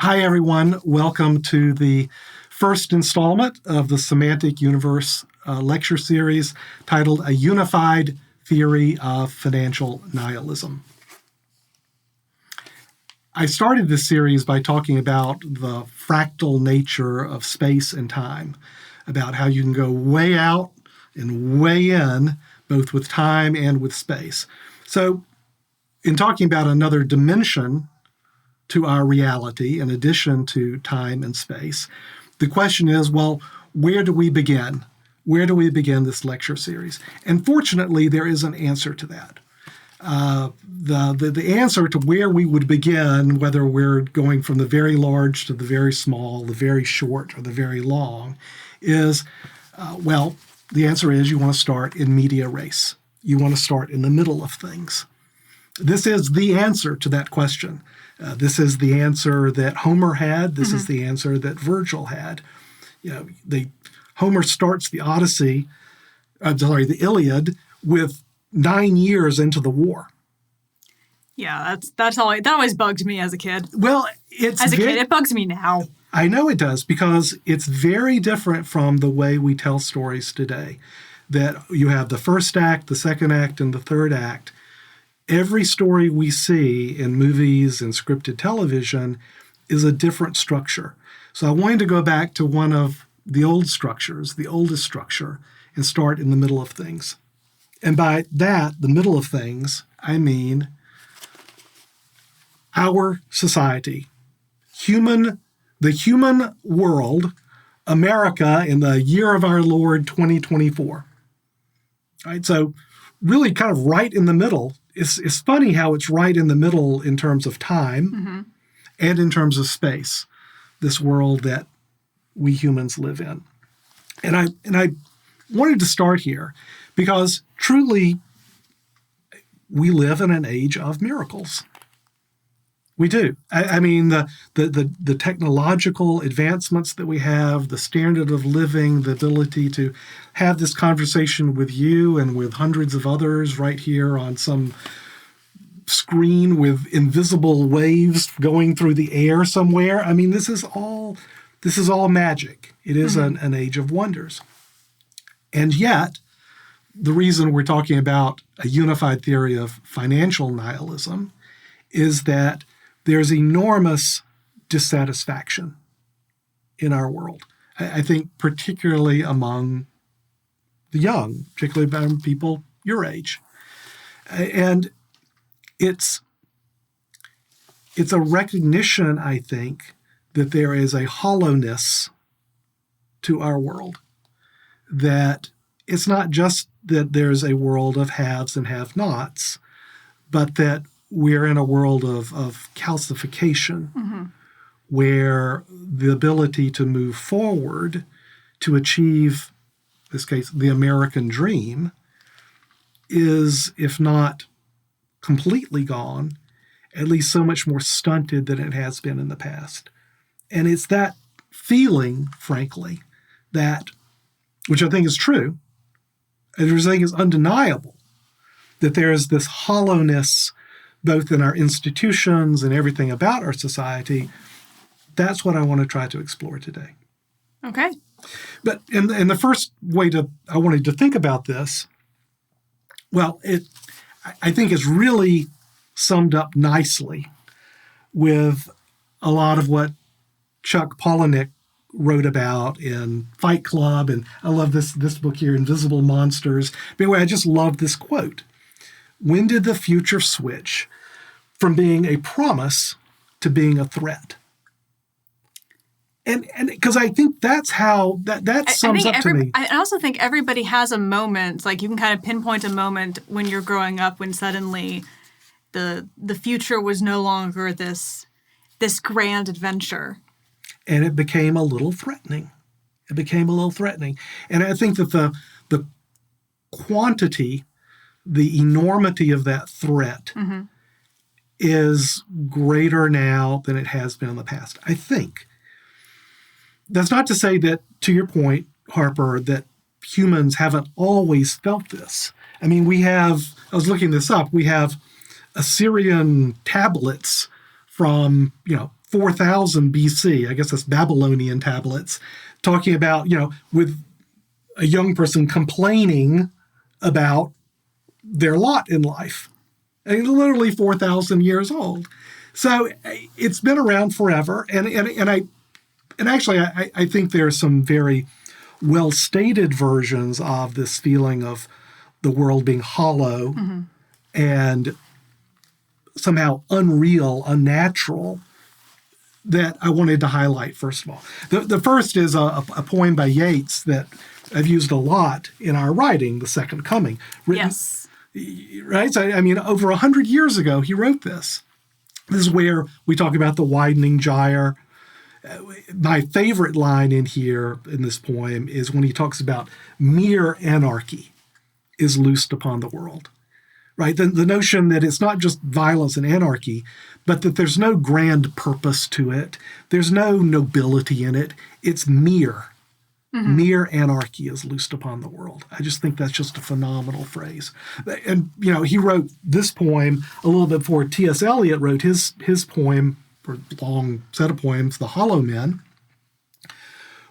Hi, everyone. Welcome to the first installment of the Semantic Universe Lecture Series titled A Unified Theory of Financial Nihilism. I started this series by talking about the fractal nature of space and time, about how you can go way out and way in, both with time and with space. So, in talking about another dimension to our reality, in addition to time and space, the question is, well, where do we begin? Where do we begin this lecture series? And fortunately, there is an answer to that. The answer to where we would begin, whether we're going from the very large to the very small, the very short or the very long, is, the answer is you want to start in media res. You want to start in the middle of things. This is the answer to that question. This is the answer that Homer had. This is the answer that Virgil had. Homer starts the the Iliad with 9 years into the war. Yeah, that always bugged me as a kid. Well, kid, it bugs me now. I know it does, because it's very different from the way we tell stories today. That you have the first act, the second act, and the third act. Every story we see in movies and scripted television is a different structure. So I wanted to go back to one of the old structures, the oldest structure, and start in the middle of things. And by that, the middle of things, I mean our society, the human world, America in the year of our Lord 2024. Right? So really kind of right in the middle. It's funny how it's right in the middle in terms of time and in terms of space, this world that we humans live in. And I wanted to start here because truly we live in an age of miracles. We do. I mean, the technological advancements that we have, the standard of living, the ability to have this conversation with you and with hundreds of others right here on some screen with invisible waves going through the air somewhere. I mean, this is all magic. It is an age of wonders. And yet, the reason we're talking about a unified theory of financial nihilism is that there's enormous dissatisfaction in our world. I think particularly among the young, particularly among people your age. And it's a recognition, I think, that there is a hollowness to our world. That it's not just that there's a world of haves and have-nots, but that we're in a world of calcification, where the ability to move forward to achieve, in this case, the American dream, is, if not completely gone, at least so much more stunted than it has been in the past. And it's that feeling, frankly, which I think is true, and which I think is undeniable, that there is this hollowness both in our institutions and everything about our society. That's what I want to try to explore today. Okay. But in the first way I wanted to think about this, I think is really summed up nicely with a lot of what Chuck Palahniuk wrote about in Fight Club, and I love this book here, Invisible Monsters. But anyway, I just love this quote. When did the future switch from being a promise to being a threat? And because I think that's how that sums up to me. I also think everybody has a moment, like you can kind of pinpoint a moment when you're growing up when suddenly the future was no longer this grand adventure. And it became a little threatening. And I think that the quantity, the enormity of that threat is greater now than it has been in the past. I think. That's not to say that, to your point, Harper, that humans haven't always felt this. I mean, I was looking this up, we have Assyrian tablets from, 4000 BC, I guess that's Babylonian tablets, talking about, with a young person complaining about their lot in life. And literally 4,000 years old. So it's been around forever. And actually, I think there are some very well-stated versions of this feeling of the world being hollow and somehow unreal, unnatural, that I wanted to highlight, first of all. The first is a poem by Yeats that I've used a lot in our writing, The Second Coming. Yes. Right? So, over 100 years ago, he wrote this. This is where we talk about the widening gyre. My favorite line in here, in this poem, is when he talks about mere anarchy is loosed upon the world. Right? The notion that it's not just violence and anarchy, but that there's no grand purpose to it. There's no nobility in it. It's mere. Mere anarchy is loosed upon the world. I just think that's just a phenomenal phrase. And, he wrote this poem a little bit before T.S. Eliot wrote his poem, or long set of poems, The Hollow Men,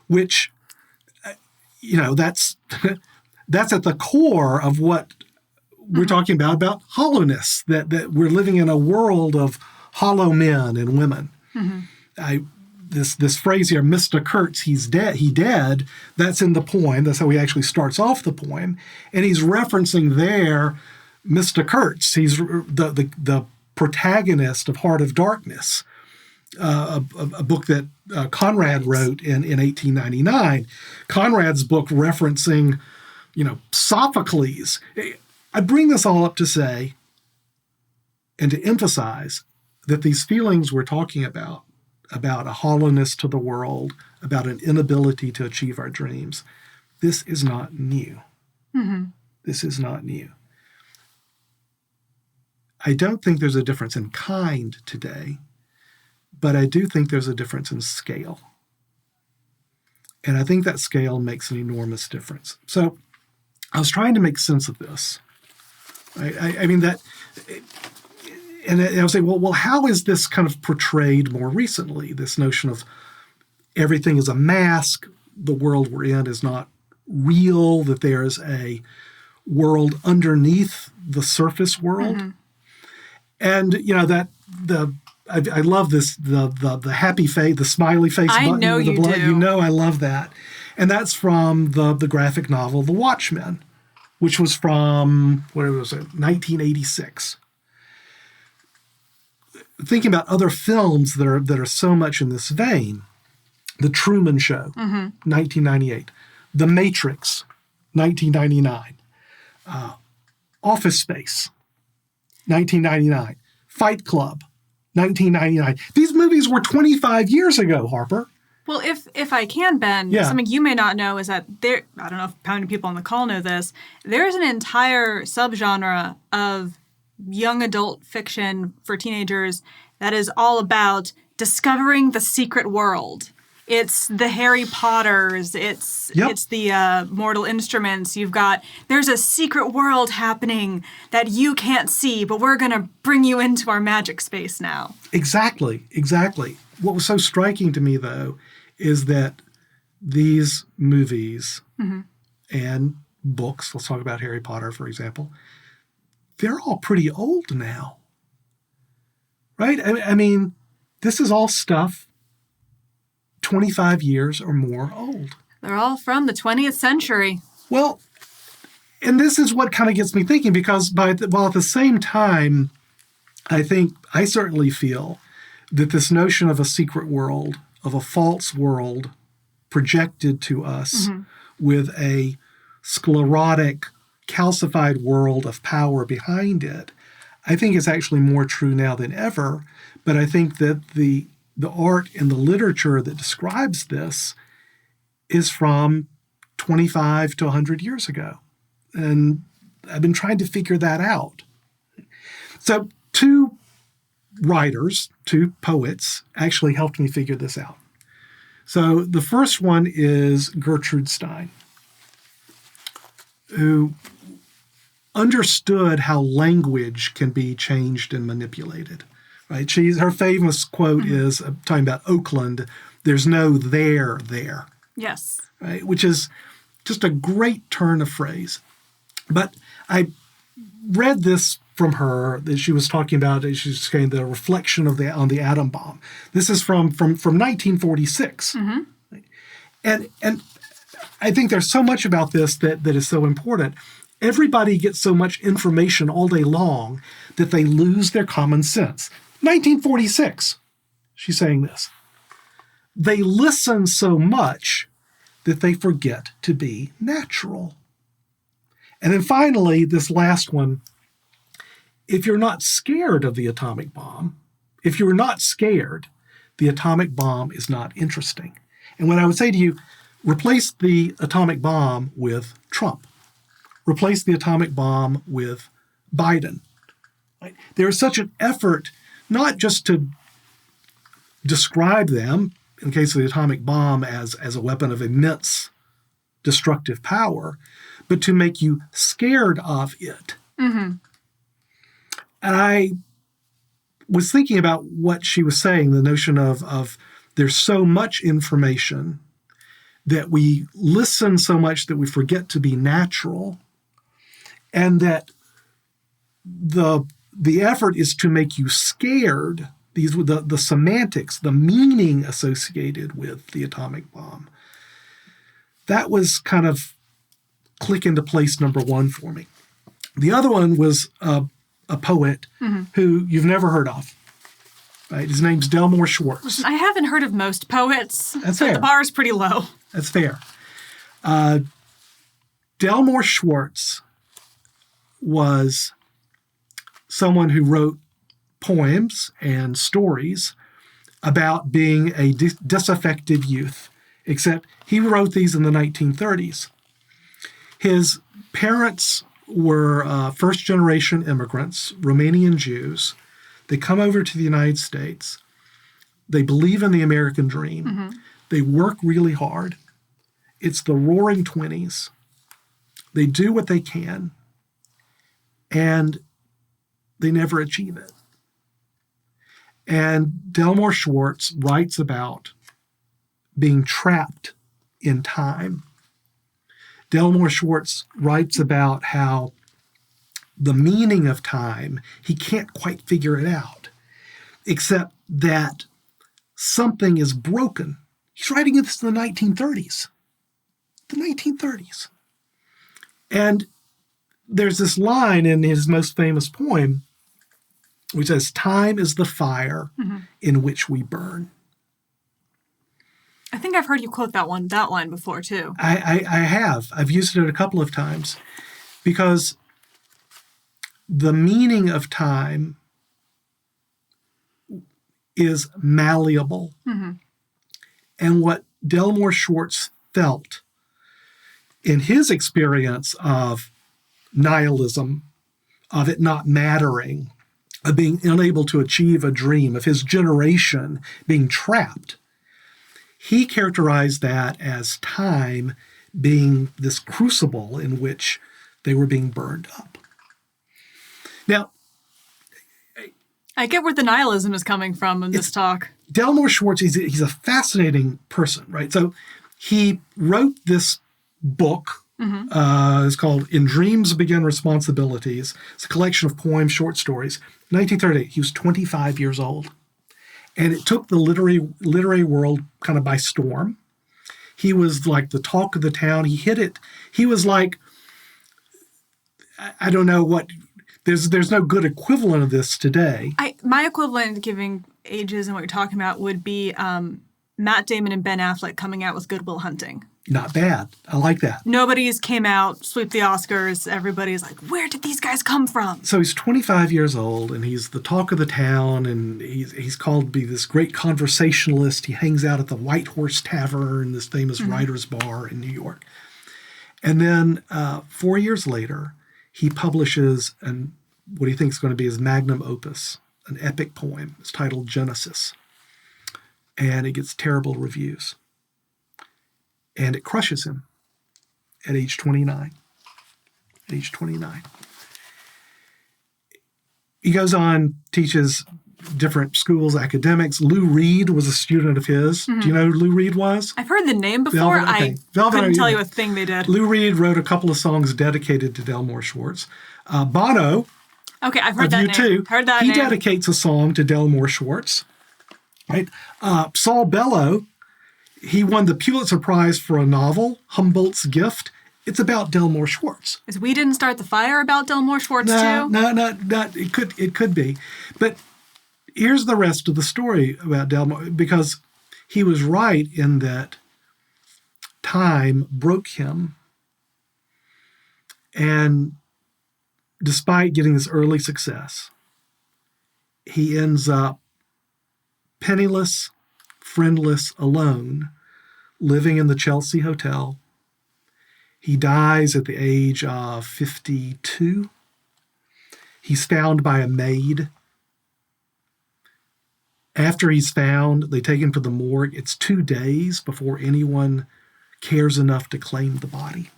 which, that's at the core of what we're talking about hollowness, that we're living in a world of hollow men and women. This phrase here, Mr. Kurtz, he's dead, he dead, that's in the poem. That's how he actually starts off the poem. And he's referencing there Mr. Kurtz. He's the protagonist of Heart of Darkness, a book that Conrad wrote in 1899. Conrad's book referencing, Sophocles. I bring this all up to say and to emphasize that these feelings we're talking about a hollowness to the world, about an inability to achieve our dreams, this is not new. This is not new. I don't think there's a difference in kind today, but I do think there's a difference in scale. And I think that scale makes an enormous difference. So I was trying to make sense of this. And I was saying, well, how is this kind of portrayed more recently? This notion of everything is a mask, the world we're in is not real, that there's a world underneath the surface world. And, I love this, the happy face, the smiley face button with the blood. Do. I love that. And that's from the graphic novel, The Watchmen, which was from, 1986. Thinking about other films that are so much in this vein, The Truman Show, 1998, The Matrix, 1999, Office Space, 1999, Fight Club, 1999. These movies were 25 years ago, Harper. Well, if I can, Ben, something you may not know is that there, I don't know how many people on the call know this, there's an entire subgenre of young adult fiction for teenagers that is all about discovering the secret world. It's the Harry Potters. It's the Mortal Instruments. There's a secret world happening that you can't see, but we're going to bring you into our magic space now. Exactly. What was so striking to me, though, is that these movies and books, let's talk about Harry Potter, for example, they're all pretty old now. Right? I mean, this is all stuff 25 years or more old. They're all from the 20th century. Well, and this is what kind of gets me thinking, because while at the same time, I certainly feel that this notion of a secret world, of a false world projected to us with a sclerotic, calcified world of power behind it, I think it's actually more true now than ever. But I think that the art and the literature that describes this is from 25 to 100 years ago. And I've been trying to figure that out. So two poets actually helped me figure this out. So the first one is Gertrude Stein, who understood how language can be changed and manipulated. right? Her famous quote is talking about Oakland, there's no there there. Yes. Right? Which is just a great turn of phrase. But I read this from her that she was talking about, she's saying the reflection on the atom bomb. This is from 1946. And I think there's so much about this that is so important. Everybody gets so much information all day long that they lose their common sense. 1946, she's saying this. They listen so much that they forget to be natural. And then finally, this last one, if you're not scared of the atomic bomb, if you're not scared, the atomic bomb is not interesting. And what I would say to you, replace the atomic bomb with Trump. Replace the atomic bomb with Biden. Right? There is such an effort not just to describe them, in the case of the atomic bomb, as a weapon of immense destructive power, but to make you scared of it. And I was thinking about what she was saying, the notion of there's so much information that we listen so much that we forget to be natural, and that the effort is to make you scared. The semantics, the meaning associated with the atomic bomb. That was kind of click into place number one for me. The other one was a poet who you've never heard of. Right? His name's Delmore Schwartz. Listen, I haven't heard of most poets. That's fair. The bar is pretty low. That's fair. Delmore Schwartz was someone who wrote poems and stories about being a disaffected youth, except he wrote these in the 1930s. His parents were first-generation immigrants, Romanian Jews. They come over to the United States. They believe in the American dream. They work really hard. It's the roaring 20s. They do what they can, and they never achieve it. And Delmore Schwartz writes about being trapped in time. Delmore Schwartz writes about how the meaning of time, he can't quite figure it out, except that something is broken. He's writing this in the 1930s. The 1930s. And there's this line in his most famous poem which says, "Time is the fire in which we burn." I think I've heard you quote that line before, too. I have. I've used it a couple of times because the meaning of time is malleable. And what Delmore Schwartz felt in his experience of nihilism, of it not mattering, of being unable to achieve a dream, of his generation being trapped, he characterized that as time being this crucible in which they were being burned up. Now, I get where the nihilism is coming from in this talk. Delmore Schwartz, he's a fascinating person, right? So he wrote this book. It's called In Dreams Begin Responsibilities. It's a collection of poems, short stories. 1938, he was 25 years old. And it took the literary world kind of by storm. He was like the talk of the town. He hit it. He was like, I don't know what, there's no good equivalent of this today. My equivalent, giving ages and what you're talking about, would be Matt Damon and Ben Affleck coming out with Good Will Hunting. Not bad. I like that. Nobody's came out, sweep the Oscars. Everybody's like, where did these guys come from? So he's 25 years old, and he's the talk of the town, and he's called to be this great conversationalist. He hangs out at the White Horse Tavern, this famous writer's bar in New York. And then 4 years later, he publishes what he thinks is going to be his magnum opus, an epic poem. It's titled Genesis. And it gets terrible reviews. And it crushes him at age 29. At age 29. He goes on, teaches different schools, academics. Lou Reed was a student of his. Do you know who Lou Reed was? I've heard the name before. I couldn't tell you a thing they did. Lou Reed wrote a couple of songs dedicated to Delmore Schwartz. Bono, okay, I've heard that name. Too, heard that he name. dedicates a song to Delmore Schwartz. Right? Saul Bellow, he won the Pulitzer Prize for a novel, Humboldt's Gift. It's about Delmore Schwartz. Is We Didn't Start the Fire about Delmore Schwartz too? No. It could be. But here's the rest of the story about Delmore, because he was right in that time broke him. And despite getting this early success, he ends up penniless, friendless, alone, living in the Chelsea Hotel. He dies at the age of 52. He's found by a maid. After he's found, they take him to the morgue. It's 2 days before anyone cares enough to claim the body.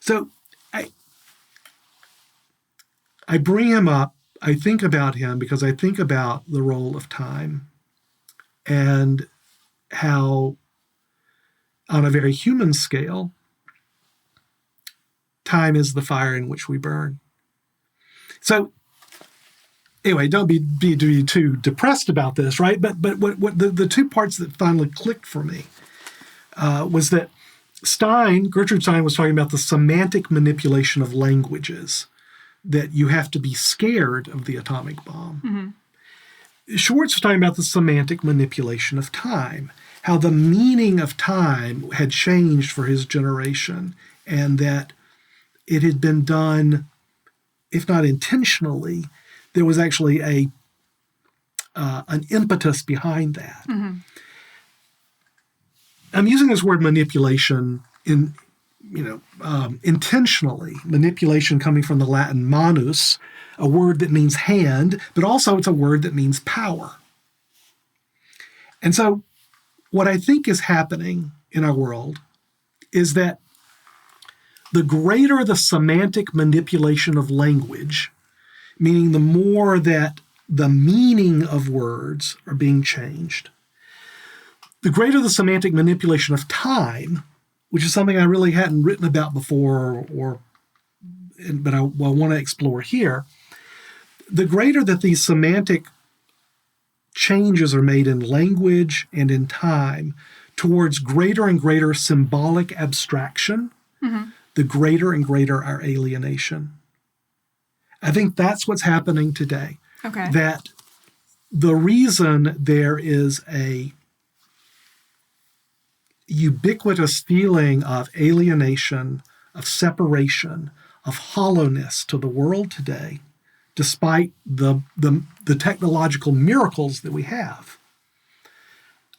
So I bring him up. I think about him because I think about the role of time and how, on a very human scale, time is the fire in which we burn. So anyway, don't be too depressed about this, right? But what the two parts that finally clicked for me was that Gertrude Stein was talking about the semantic manipulation of languages, that you have to be scared of the atomic bomb. Mm-hmm. Schwartz was talking about the semantic manipulation of time, how the meaning of time had changed for his generation, and that it had been done, if not intentionally, there was actually an impetus behind that. Mm-hmm. I'm using this word manipulation intentionally. Manipulation coming from the Latin manus, a word that means hand, but also it's a word that means power. And so what I think is happening in our world is that the greater the semantic manipulation of language, meaning the more that the meaning of words are being changed, the greater the semantic manipulation of time, which is something I really hadn't written about before, but I want to explore here, the greater that these semantic changes are made in language and in time towards greater and greater symbolic abstraction, mm-hmm. the greater and greater our alienation. I think that's what's happening today. Okay. That the reason there is a ubiquitous feeling of alienation, of separation, of hollowness to the world today, despite the technological miracles that we have,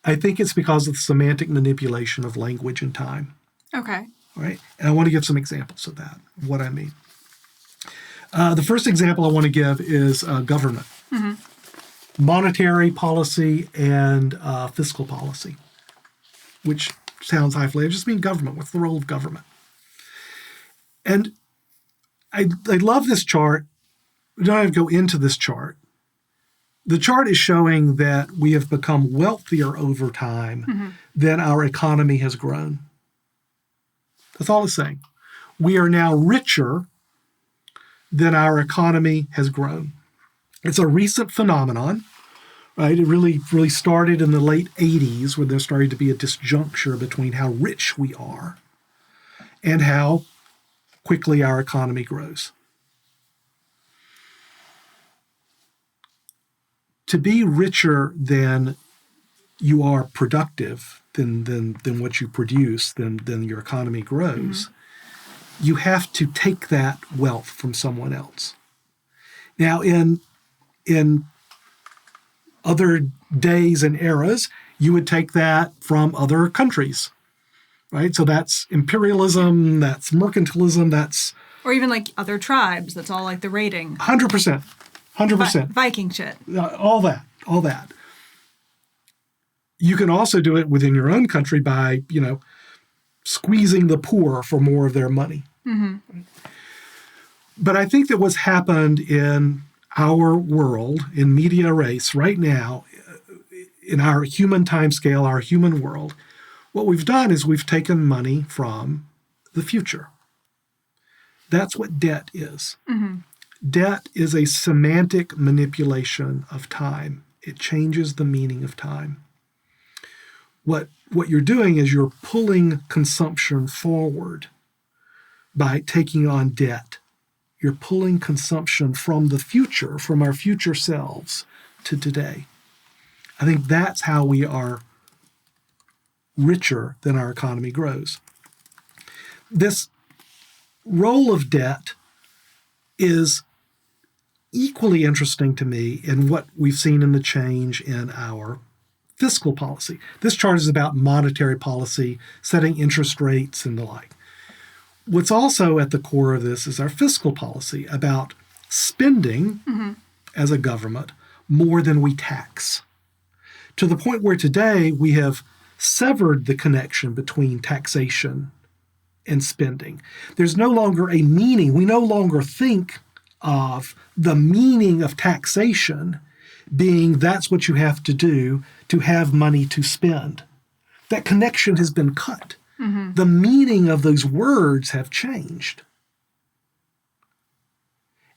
I think it's because of the semantic manipulation of language and time. Okay. All right. And I want to give some examples of that, what I mean. The first example I want to give is government. Mm-hmm. Monetary policy and fiscal policy, which sounds highfalutin. I just mean government. What's the role of government? And I love this chart. We don't have to go into this chart. The chart is showing that we have become wealthier over time mm-hmm. than our economy has grown. That's all it's saying. We are now richer than our economy has grown. It's a recent phenomenon, right? It really started in the late 80s, where there started to be a disjuncture between how rich we are and how quickly our economy grows. To be richer than you are productive, than what you produce, than your economy grows, mm-hmm. you have to take that wealth from someone else. Now, in other days and eras, you would take that from other countries, right? So that's imperialism, that's mercantilism, that's... Or even like other tribes, that's all like the raiding. 100%. Viking shit. All that. You can also do it within your own country by, squeezing the poor for more of their money. Mm-hmm. But I think that what's happened in our world in media res right now, in our human timescale, our human world, what we've done is we've taken money from the future. That's what debt is. Mm-hmm. Debt is a semantic manipulation of time. It changes the meaning of time. What you're doing is you're pulling consumption forward by taking on debt. You're pulling consumption from the future, from our future selves, to today. I think that's how we are richer than our economy grows. This role of debt is equally interesting to me in what we've seen in the change in our fiscal policy. This chart is about monetary policy, setting interest rates and the like. What's also at the core of this is our fiscal policy about spending as a government more than we tax, to the point where today we have severed the connection between taxation and spending. There's no longer a meaning. We no longer think of the meaning of taxation being that's what you have to do to have money to spend. That connection has been cut. Mm-hmm. The meaning of those words have changed.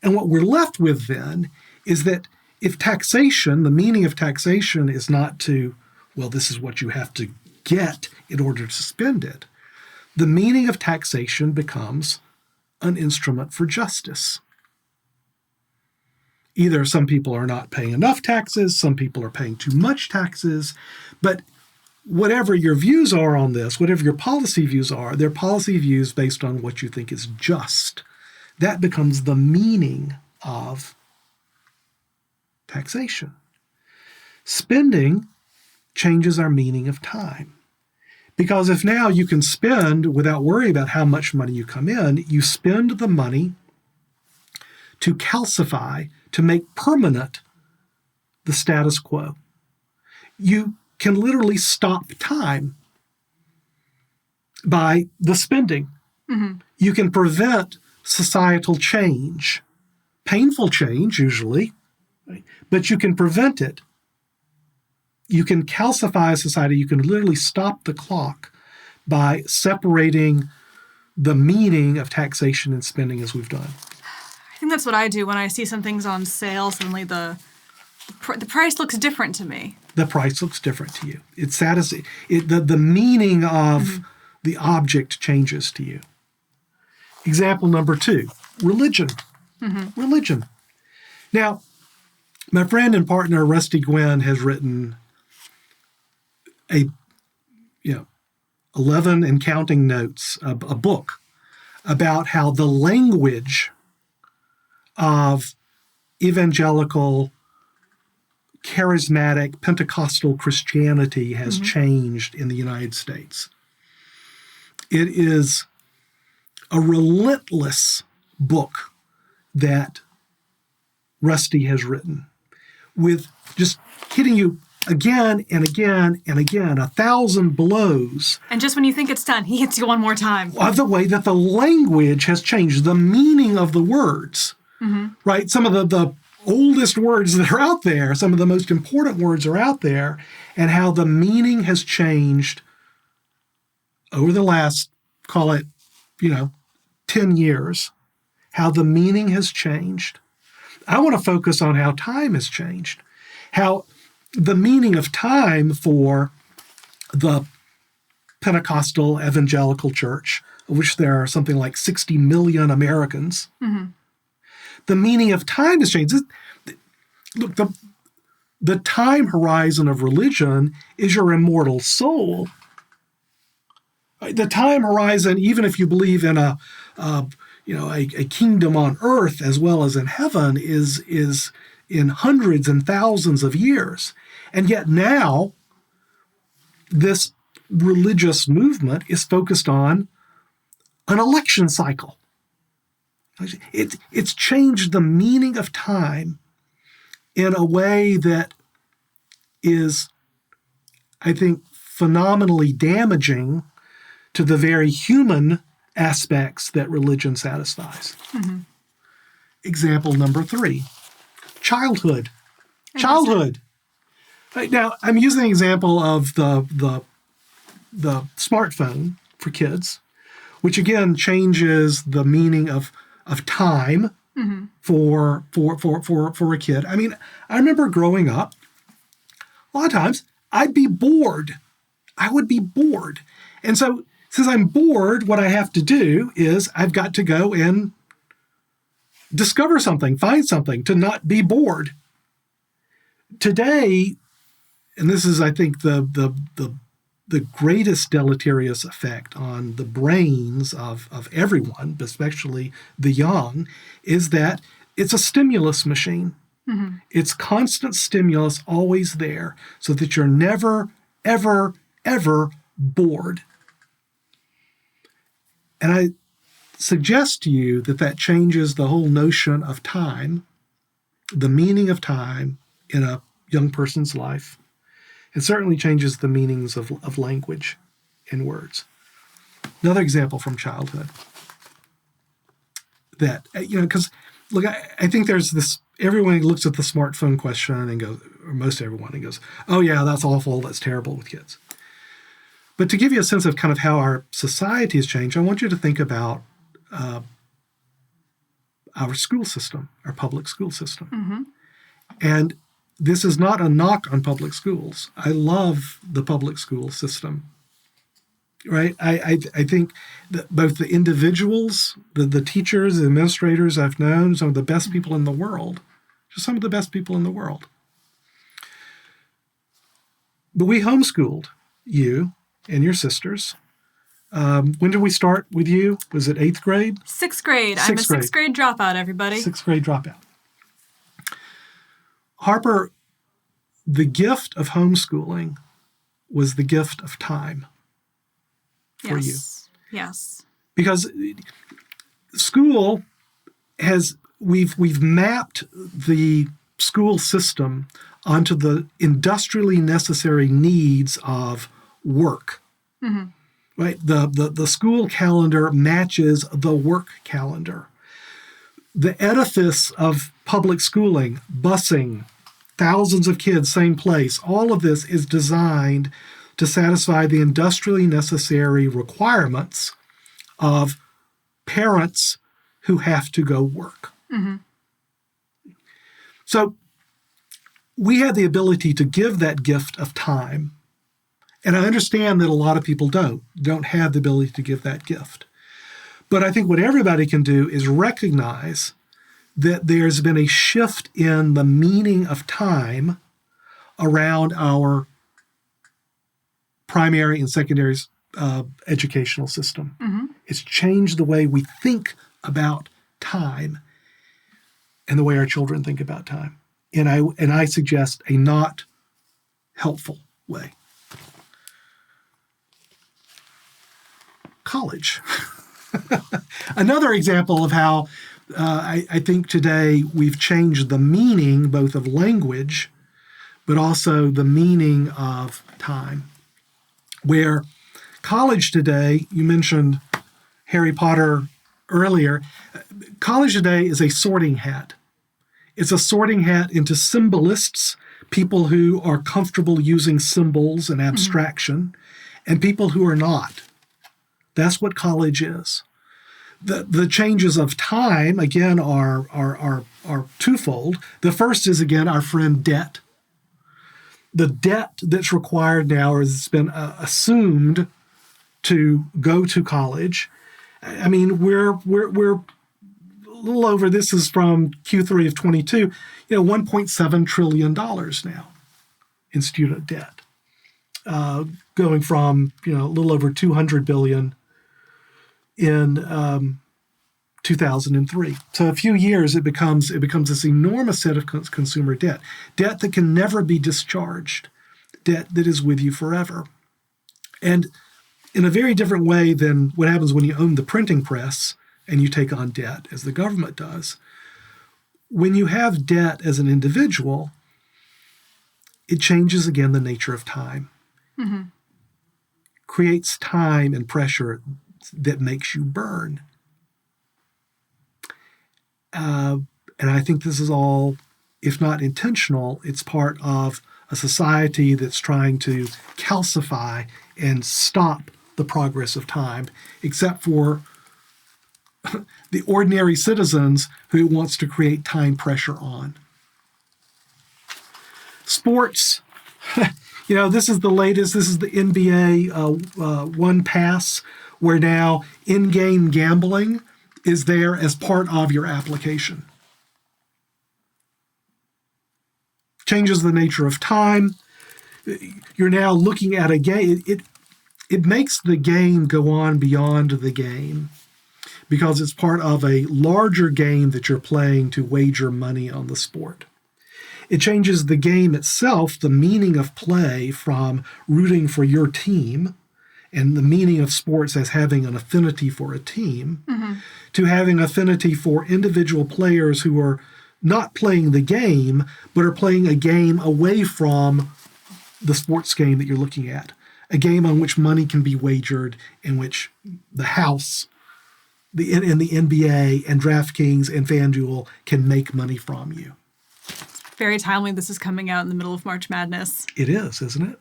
And what we're left with then is that if taxation, the meaning of taxation is not to, well, this is what you have to get in order to spend it, the meaning of taxation becomes an instrument for justice. Either some people are not paying enough taxes, some people are paying too much taxes, but whatever your views are on this, whatever your policy views are, they're policy views based on what you think is just. That becomes the meaning of taxation. Spending changes our meaning of time. Because if now you can spend without worry about how much money you come in, you spend the money to calcify, to make permanent the status quo. You can literally stop time by the spending. Mm-hmm. You can prevent societal change, painful change usually, right? But you can prevent it. You can calcify a society. You can literally stop the clock by separating the meaning of taxation and spending as we've done. I think that's what I do when I see some things on sale. Suddenly the price looks different to me. The price looks different to you. It's the meaning of the object changes to you. Example number 2, religion. Mm-hmm. Religion. Now, my friend and partner Rusty Gwynn has written 11 and counting notes, a book about how the language of evangelical, charismatic, Pentecostal Christianity has changed in the United States. It is a relentless book that Rusty has written, with just hitting you again and again and again, 1,000 blows. And just when you think it's done, he hits you one more time. Of the way that the language has changed, the meaning of the words, right? Some of the oldest words that are out there, some of the most important words are out there, and how the meaning has changed over the last, call it, 10 years, how the meaning has changed. I want to focus on how time has changed, how the meaning of time for the Pentecostal evangelical church, of which there are something like 60 million Americans, the meaning of time has changed. Look, the time horizon of religion is your immortal soul. The time horizon, even if you believe in a kingdom on earth as well as in heaven, is in hundreds and thousands of years. And yet now, this religious movement is focused on an election cycle. It's changed the meaning of time in a way that is, I think, phenomenally damaging to the very human aspects that religion satisfies. Example number 3, childhood. Childhood. Right, now, I'm using the example of the smartphone for kids, which again changes the meaning of time for a kid. I mean, I remember growing up, a lot of times I'd be bored. I would be bored. And so since I'm bored, what I have to do is I've got to go and discover something, find something to not be bored. Today, and this is, I think, the greatest deleterious effect on the brains of everyone, but especially the young, is that it's a stimulus machine. Mm-hmm. It's constant stimulus always there so that you're never, ever, ever bored. And I suggest to you that changes the whole notion of time, the meaning of time in a young person's life. It certainly changes the meanings of language and words. Another example from childhood that, because look, I think there's this, everyone looks at the smartphone question and goes, or most everyone, and goes, oh yeah, that's awful, that's terrible with kids. But to give you a sense of kind of how our society has changed, I want you to think about our school system, our public school system. Mm-hmm. And this is not a knock on public schools. I love the public school system, right? I think that both the individuals, the teachers, the administrators I've known, some of the best people in the world, just some of the best people in the world. But we homeschooled you and your sisters. When did we start with you? Was it 8th grade? 6th grade. I'm a 6th grade dropout, everybody. 6th grade dropout. Harper, the gift of homeschooling was the gift of time for you. Yes. Because school we've mapped the school system onto the industrially necessary needs of work. Mm-hmm. Right? The school calendar matches the work calendar. The edifice of public schooling, busing, thousands of kids, same place, all of this is designed to satisfy the industrially necessary requirements of parents who have to go work. Mm-hmm. So we had the ability to give that gift of time. And I understand that a lot of people don't have the ability to give that gift. But I think what everybody can do is recognize that there's been a shift in the meaning of time around our primary and secondary educational system. Mm-hmm. It's changed the way we think about time and the way our children think about time. And I suggest a not helpful way. College. Another example of how I think today we've changed the meaning both of language, but also the meaning of time. Where college today, you mentioned Harry Potter earlier, college today is a sorting hat. It's a sorting hat into symbolists, people who are comfortable using symbols and abstraction, and people who are not. That's what college is. The changes of time, again, are twofold. The first is, again, our friend debt. The debt that's required now has been assumed to go to college. I mean, we're a little over, this is from Q3 of 22, $1.7 trillion now in student debt, going from, a little over 200 billion in 2003. So a few years, it becomes this enormous set of consumer debt that can never be discharged, debt that is with you forever. And in a very different way than what happens when you own the printing press and you take on debt, as the government does. When you have debt as an individual, it changes again the nature of time. Mm-hmm. Creates time and pressure that makes you burn. And I think this is all if not intentional, it's part of a society that's trying to calcify and stop the progress of time, except for the ordinary citizens who it wants to create time pressure on. Sports, this is the latest. This is the NBA One Pass, where now in-game gambling is there as part of your application. Changes the nature of time. You're now looking at a game. It makes the game go on beyond the game because it's part of a larger game that you're playing to wager money on the sport. It changes the game itself, the meaning of play, from rooting for your team and the meaning of sports as having an affinity for a team, to having affinity for individual players who are not playing the game, but are playing a game away from the sports game that you're looking at, a game on which money can be wagered, in which the house, in the NBA and DraftKings and FanDuel can make money from you. Very timely. This is coming out in the middle of March Madness. It is, isn't it?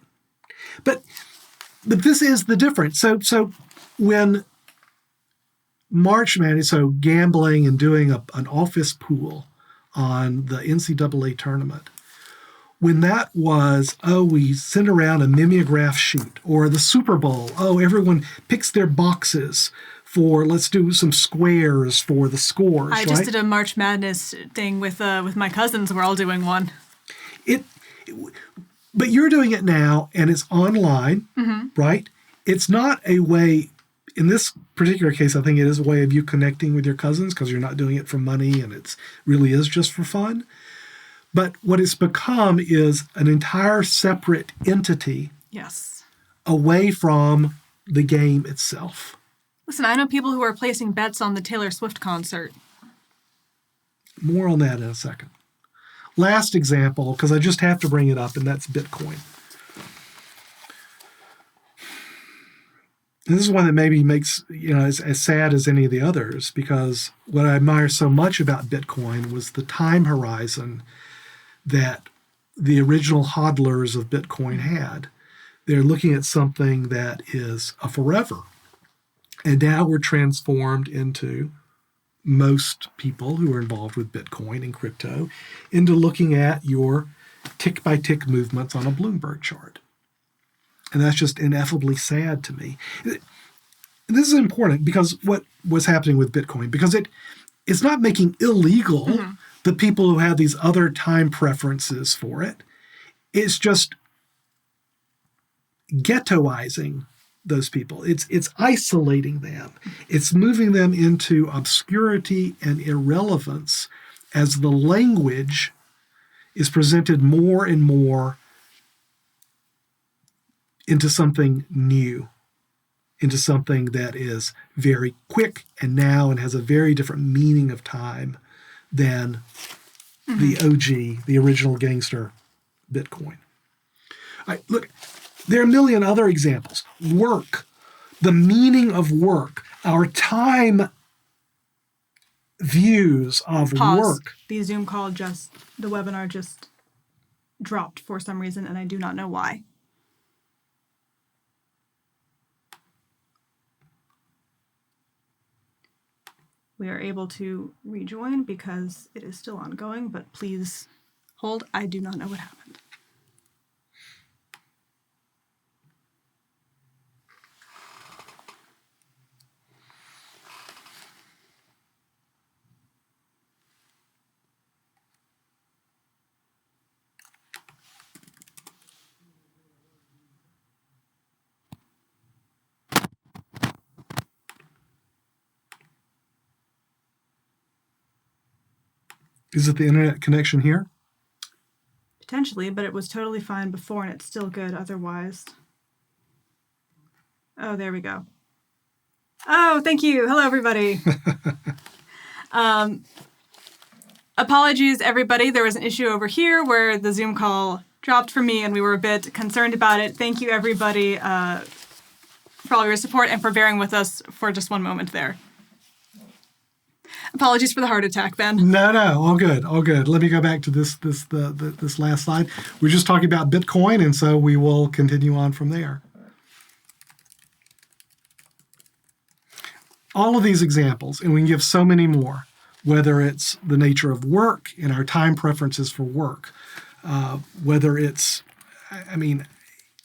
But this is the difference. So when March Madness, so gambling and doing an office pool on the NCAA tournament, when that was, we send around a mimeograph sheet, or the Super Bowl, everyone picks their boxes for, let's do some squares for the scores. I just did a March Madness thing with my cousins. We're all doing one. But you're doing it now, and it's online, right? It's not a way, in this particular case, I think it is a way of you connecting with your cousins because you're not doing it for money, and it really is just for fun. But what it's become is an entire separate entity. Yes. Away from the game itself. Listen, I know people who are placing bets on the Taylor Swift concert. More on that in a second. Last example, because I just have to bring it up, and that's Bitcoin. And this is one that maybe makes, as sad as any of the others, because what I admire so much about Bitcoin was the time horizon that the original hodlers of Bitcoin had. They're looking at something that is a forever. And now we're transformed into, most people who are involved with Bitcoin and crypto, into looking at your tick-by-tick movements on a Bloomberg chart. And that's just ineffably sad to me. This is important because what was happening with Bitcoin, because it's not making illegal the people who have these other time preferences for it. It's just ghettoizing those people. It's isolating them. It's moving them into obscurity and irrelevance as the language is presented more and more into something new, into something that is very quick and now and has a very different meaning of time than the OG, the original gangster Bitcoin. Look, there are a million other examples. Work, the meaning of work, our time views of work. The Zoom call the webinar just dropped for some reason, and I do not know why. We are able to rejoin because it is still ongoing, but please hold. I do not know what happened. Is it the internet connection here? Potentially, but it was totally fine before, and it's still good otherwise. Oh, there we go. Oh, thank you. Hello, everybody. Apologies, everybody. There was an issue over here where the Zoom call dropped for me, and we were a bit concerned about it. Thank you, everybody, for all your support and for bearing with us for just one moment there. Apologies for the heart attack, Ben. No, all good, all good. Let me go back to this last slide. We're just talking about Bitcoin, and so we will continue on from there. All of these examples, and we can give so many more, whether it's the nature of work and our time preferences for work, whether it's,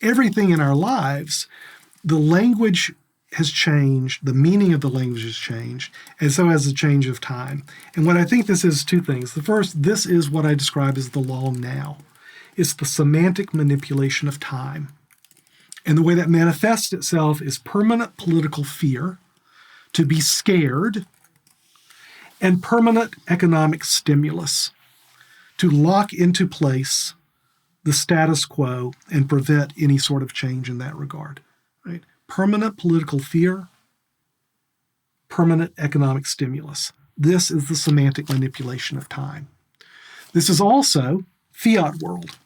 everything in our lives, the language has changed, the meaning of the language has changed, and so has the change of time. And what I think this is two things. The first, this is what I describe as the long now. It's the semantic manipulation of time. And the way that manifests itself is permanent political fear, to be scared, and permanent economic stimulus, to lock into place the status quo and prevent any sort of change in that regard. Right? Permanent political fear, permanent economic stimulus. This is the semantic manipulation of time. This is also Fiat World,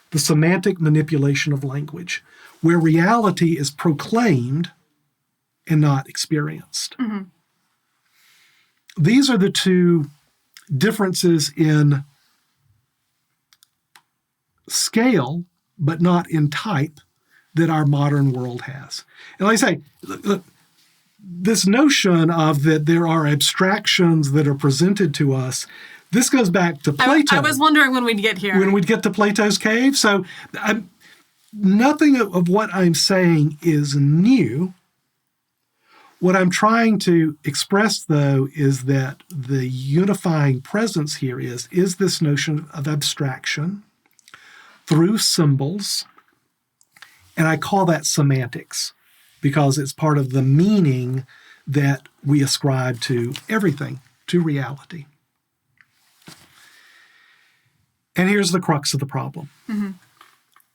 the semantic manipulation of language, where reality is proclaimed and not experienced. Mm-hmm. These are the two differences in scale, but not in type, that our modern world has. And like I say, look, this notion of that there are abstractions that are presented to us, this goes back to Plato. I was wondering when we'd get here. When we'd get to Plato's cave. So nothing of what I'm saying is new. What I'm trying to express, though, is that the unifying presence here is this notion of abstraction through symbols, and I call that semantics because it's part of the meaning that we ascribe to everything, to reality. And here's the crux of the problem. Mm-hmm.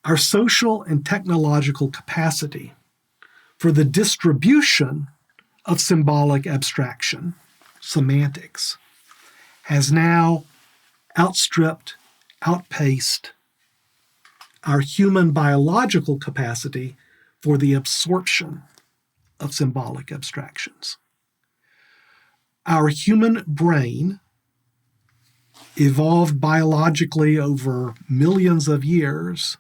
Our social and technological capacity for the distribution of symbolic abstraction, semantics, has now outstripped, outpaced our human biological capacity for the absorption of symbolic abstractions. Our human brain evolved biologically over millions of years.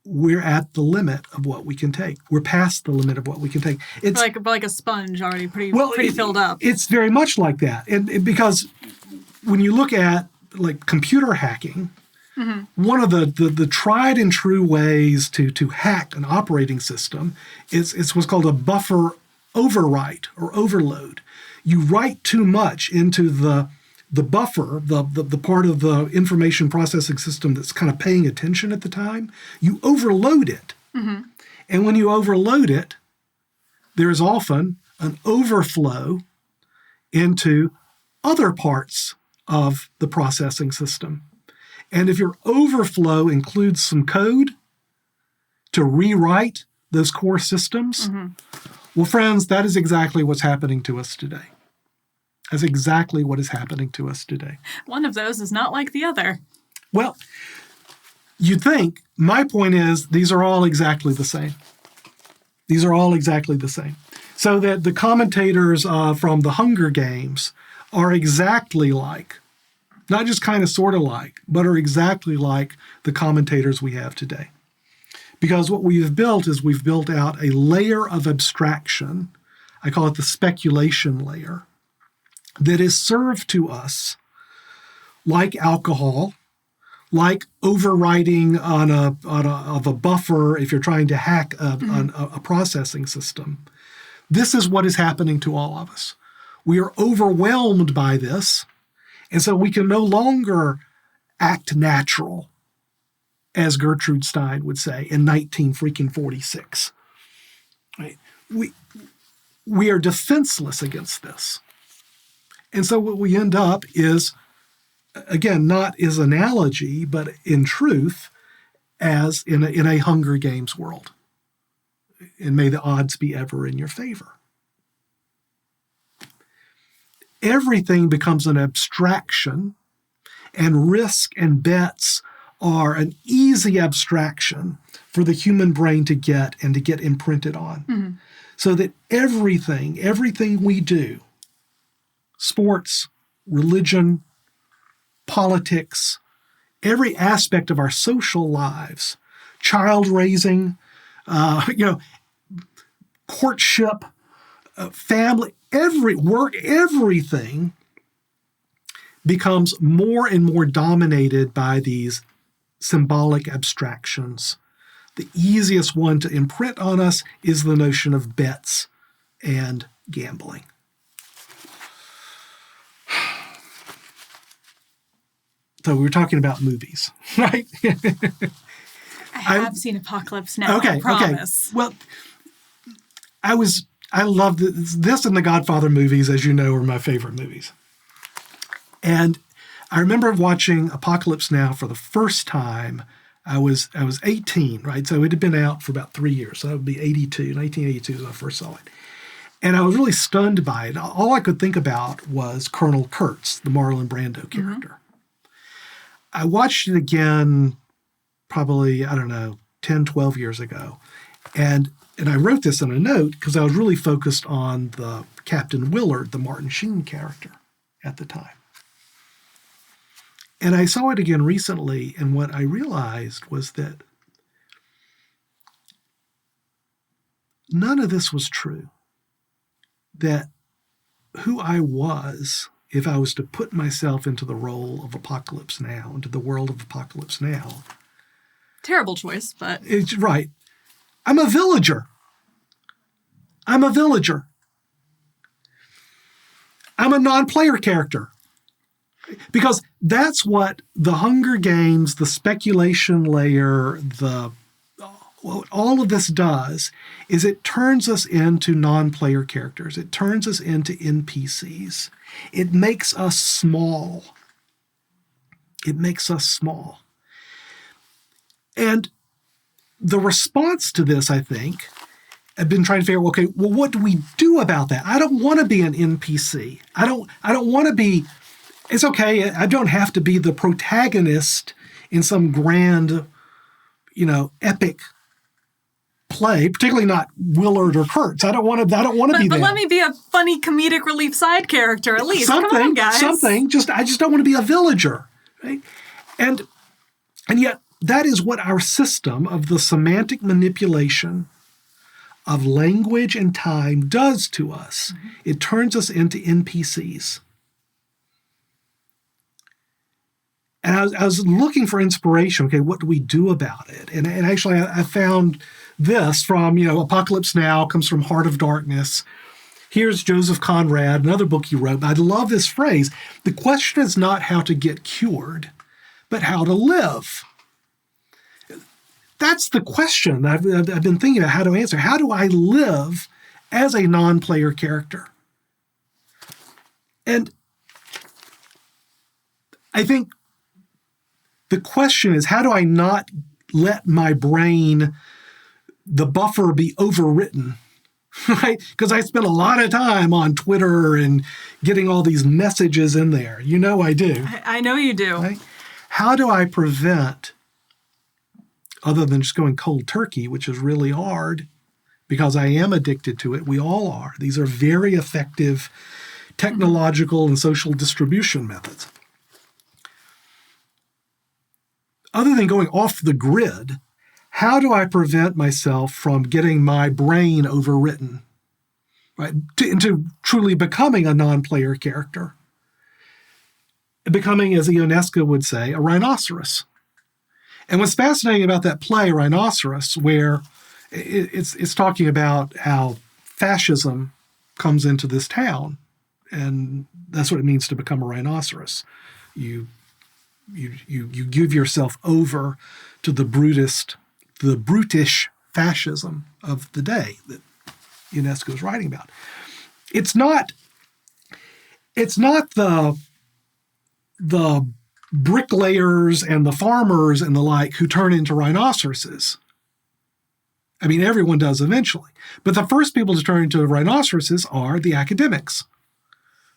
We're at the limit of what we can take. We're past the limit of what we can take. It's like a sponge already pretty filled up. It's very much like that. And because when you look at like computer hacking, mm-hmm. one of the tried and true ways to hack an operating system is what's called a buffer overwrite or overload. You write too much into the buffer, the part of the information processing system that's kind of paying attention at the time, you overload it. Mm-hmm. And when you overload it, there is often an overflow into other parts of the processing system. And if your overflow includes some code to rewrite those core systems, mm-hmm. well, friends, that is exactly what's happening to us today. That's exactly what is happening to us today. One of those is not like the other. Well, you'd think, my point is, these are all exactly the same. These are all exactly the same. So that the commentators from the Hunger Games are exactly like, not just kind of sort of like, but are exactly like the commentators we have today. Because what we've built is we've built out a layer of abstraction, I call it the speculation layer, that is served to us like alcohol, like overwriting of a buffer if you're trying to hack a processing system. This is what is happening to all of us. We are overwhelmed by this, and so we can no longer act natural, as Gertrude Stein would say in 1946. Right? We are defenseless against this. And so what we end up is, again, not as analogy, but in truth, as in a Hunger Games world. And may the odds be ever in your favor. Everything becomes an abstraction, and risk and bets are an easy abstraction for the human brain to get imprinted on. Mm-hmm. So that everything we do sports, religion, politics, every aspect of our social lives, child raising, courtship, family, everything becomes more and more dominated by these symbolic abstractions. The easiest one to imprint on us is the notion of bets and gambling. So we were talking about movies, right? I have seen Apocalypse Now, I promise. Okay. Well, I love this and the Godfather movies, as you know, are my favorite movies. And I remember watching Apocalypse Now for the first time. I was 18, right? So it had been out for about 3 years. So that would be 1982 when I first saw it. And I was really stunned by it. All I could think about was Colonel Kurtz, the Marlon Brando character. I watched it again probably, 10, 12 years ago. And I wrote this in a note because I was really focused on the Captain Willard, the Martin Sheen character at the time. And I saw it again recently, and what I realized was that none of this was true. That who I was, if I was to put myself into the role of Apocalypse Now, into the world of Apocalypse Now. Terrible choice, but... It's right. I'm a villager. I'm a non-player character. Because that's what the Hunger Games, the speculation layer, all of this does is it turns us into non-player characters. It turns us into NPCs. It makes us small. And the response to this, I think, I've been trying to figure out, okay, well, what do we do about that? I don't want to be an NPC. I don't want to be... It's okay. I don't have to be the protagonist in some grand, epic play, particularly not Willard or Kurtz. I don't want to be that. But let me be a funny comedic relief side character at least. Come on, guys. I just don't want to be a villager, right? And yet that is what our system of the semantic manipulation of language and time does to us. Mm-hmm. It turns us into NPCs. And I was looking for inspiration. Okay, what do we do about it? And actually, I found this from, Apocalypse Now, comes from Heart of Darkness. Here's Joseph Conrad, another book he wrote. I love this phrase. The question is not how to get cured, but how to live. That's the question that I've been thinking about how to answer. How do I live as a non-player character? And I think the question is, how do I not let my brain, the buffer, be overwritten, right? Because I spend a lot of time on Twitter and getting all these messages in there. I do. I know you do. Right? How do I prevent, other than just going cold turkey, which is really hard, because I am addicted to it. We all are. These are very effective technological and social distribution methods. Other than going off the grid, how do I prevent myself from getting my brain overwritten, right, into truly becoming a non-player character? Becoming, as Ionesco would say, a rhinoceros. And what's fascinating about that play, Rhinoceros, where it's talking about how fascism comes into this town, and that's what it means to become a rhinoceros. You give yourself over to the brutish fascism of the day that UNESCO is writing about. It's not the bricklayers and the farmers and the like who turn into rhinoceroses. I mean, everyone does eventually. But the first people to turn into rhinoceroses are the academics,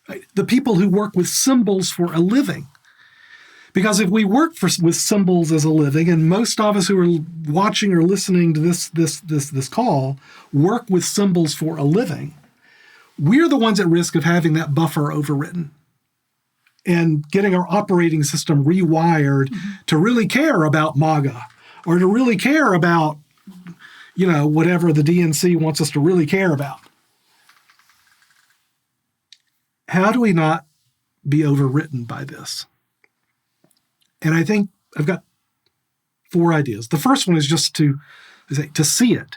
right? The people who work with symbols for a living. Because if we work with symbols as a living, and most of us who are watching or listening to this call work with symbols for a living, we're the ones at risk of having that buffer overwritten and getting our operating system rewired to really care about MAGA or to really care about, whatever the DNC wants us to really care about. How do we not be overwritten by this? And I think I've got 4 ideas. The first one is just to see it,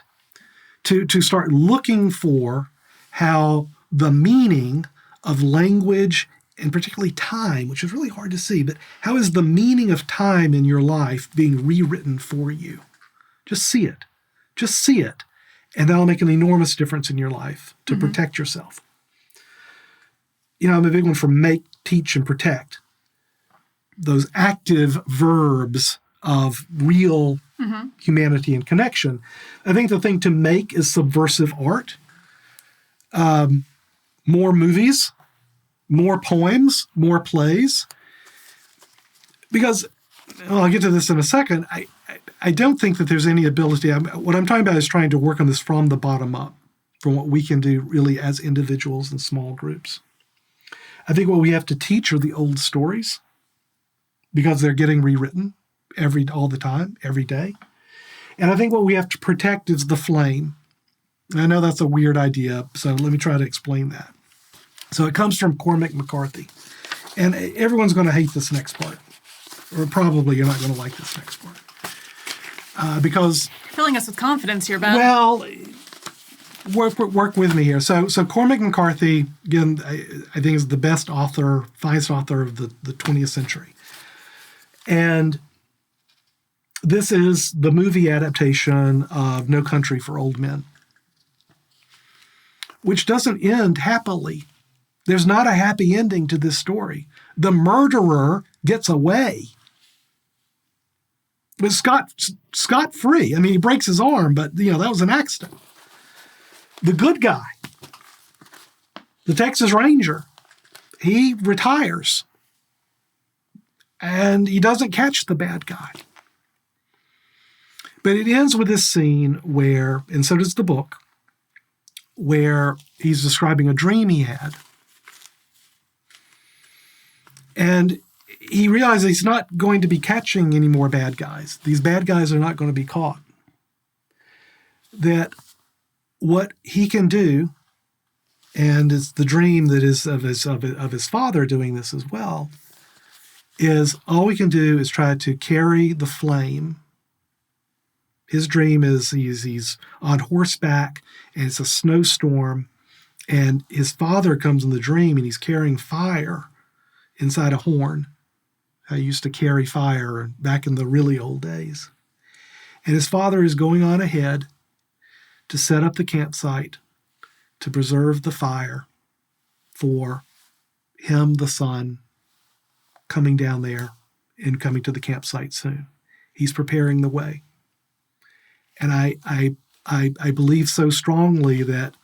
to start looking for how the meaning of language, and particularly time, which is really hard to see, but how is the meaning of time in your life being rewritten for you? Just see it. Just see it. And that'll make an enormous difference in your life to protect yourself. I'm a big one for make, teach, and protect. Those active verbs of real humanity and connection. I think the thing to make is subversive art. More movies, more poems, more plays. Because, I'll get to this in a second, I don't think that there's any ability. What I'm talking about is trying to work on this from the bottom up, from what we can do really as individuals and small groups. I think what we have to teach are the old stories because they're getting rewritten all the time, every day. And I think what we have to protect is the flame. And I know that's a weird idea, so let me try to explain that. So it comes from Cormac McCarthy. And everyone's going to hate this next part. Or probably you're not going to like this next part. Because... Filling us with confidence here, Ben. Well, work with me here. So Cormac McCarthy, again, I think is the best author, finest author of the 20th century. And this is the movie adaptation of No Country for Old Men, which doesn't end happily. There's not a happy ending to this story. The murderer gets away. But scot-free. I mean, he breaks his arm, but, that was an accident. The good guy, the Texas Ranger, he retires. And he doesn't catch the bad guy. But it ends with this scene where, and so does the book, where he's describing a dream he had. And he realizes he's not going to be catching any more bad guys. These bad guys are not going to be caught. That what he can do, and it's the dream that is of his father doing this as well, is all we can do is try to carry the flame. His dream is he's on horseback and it's a snowstorm, and his father comes in the dream and he's carrying fire inside a horn. I used to carry fire back in the really old days. And his father is going on ahead to set up the campsite to preserve the fire for him, the son, coming down there and coming to the campsite soon. He's preparing the way. And I believe so strongly that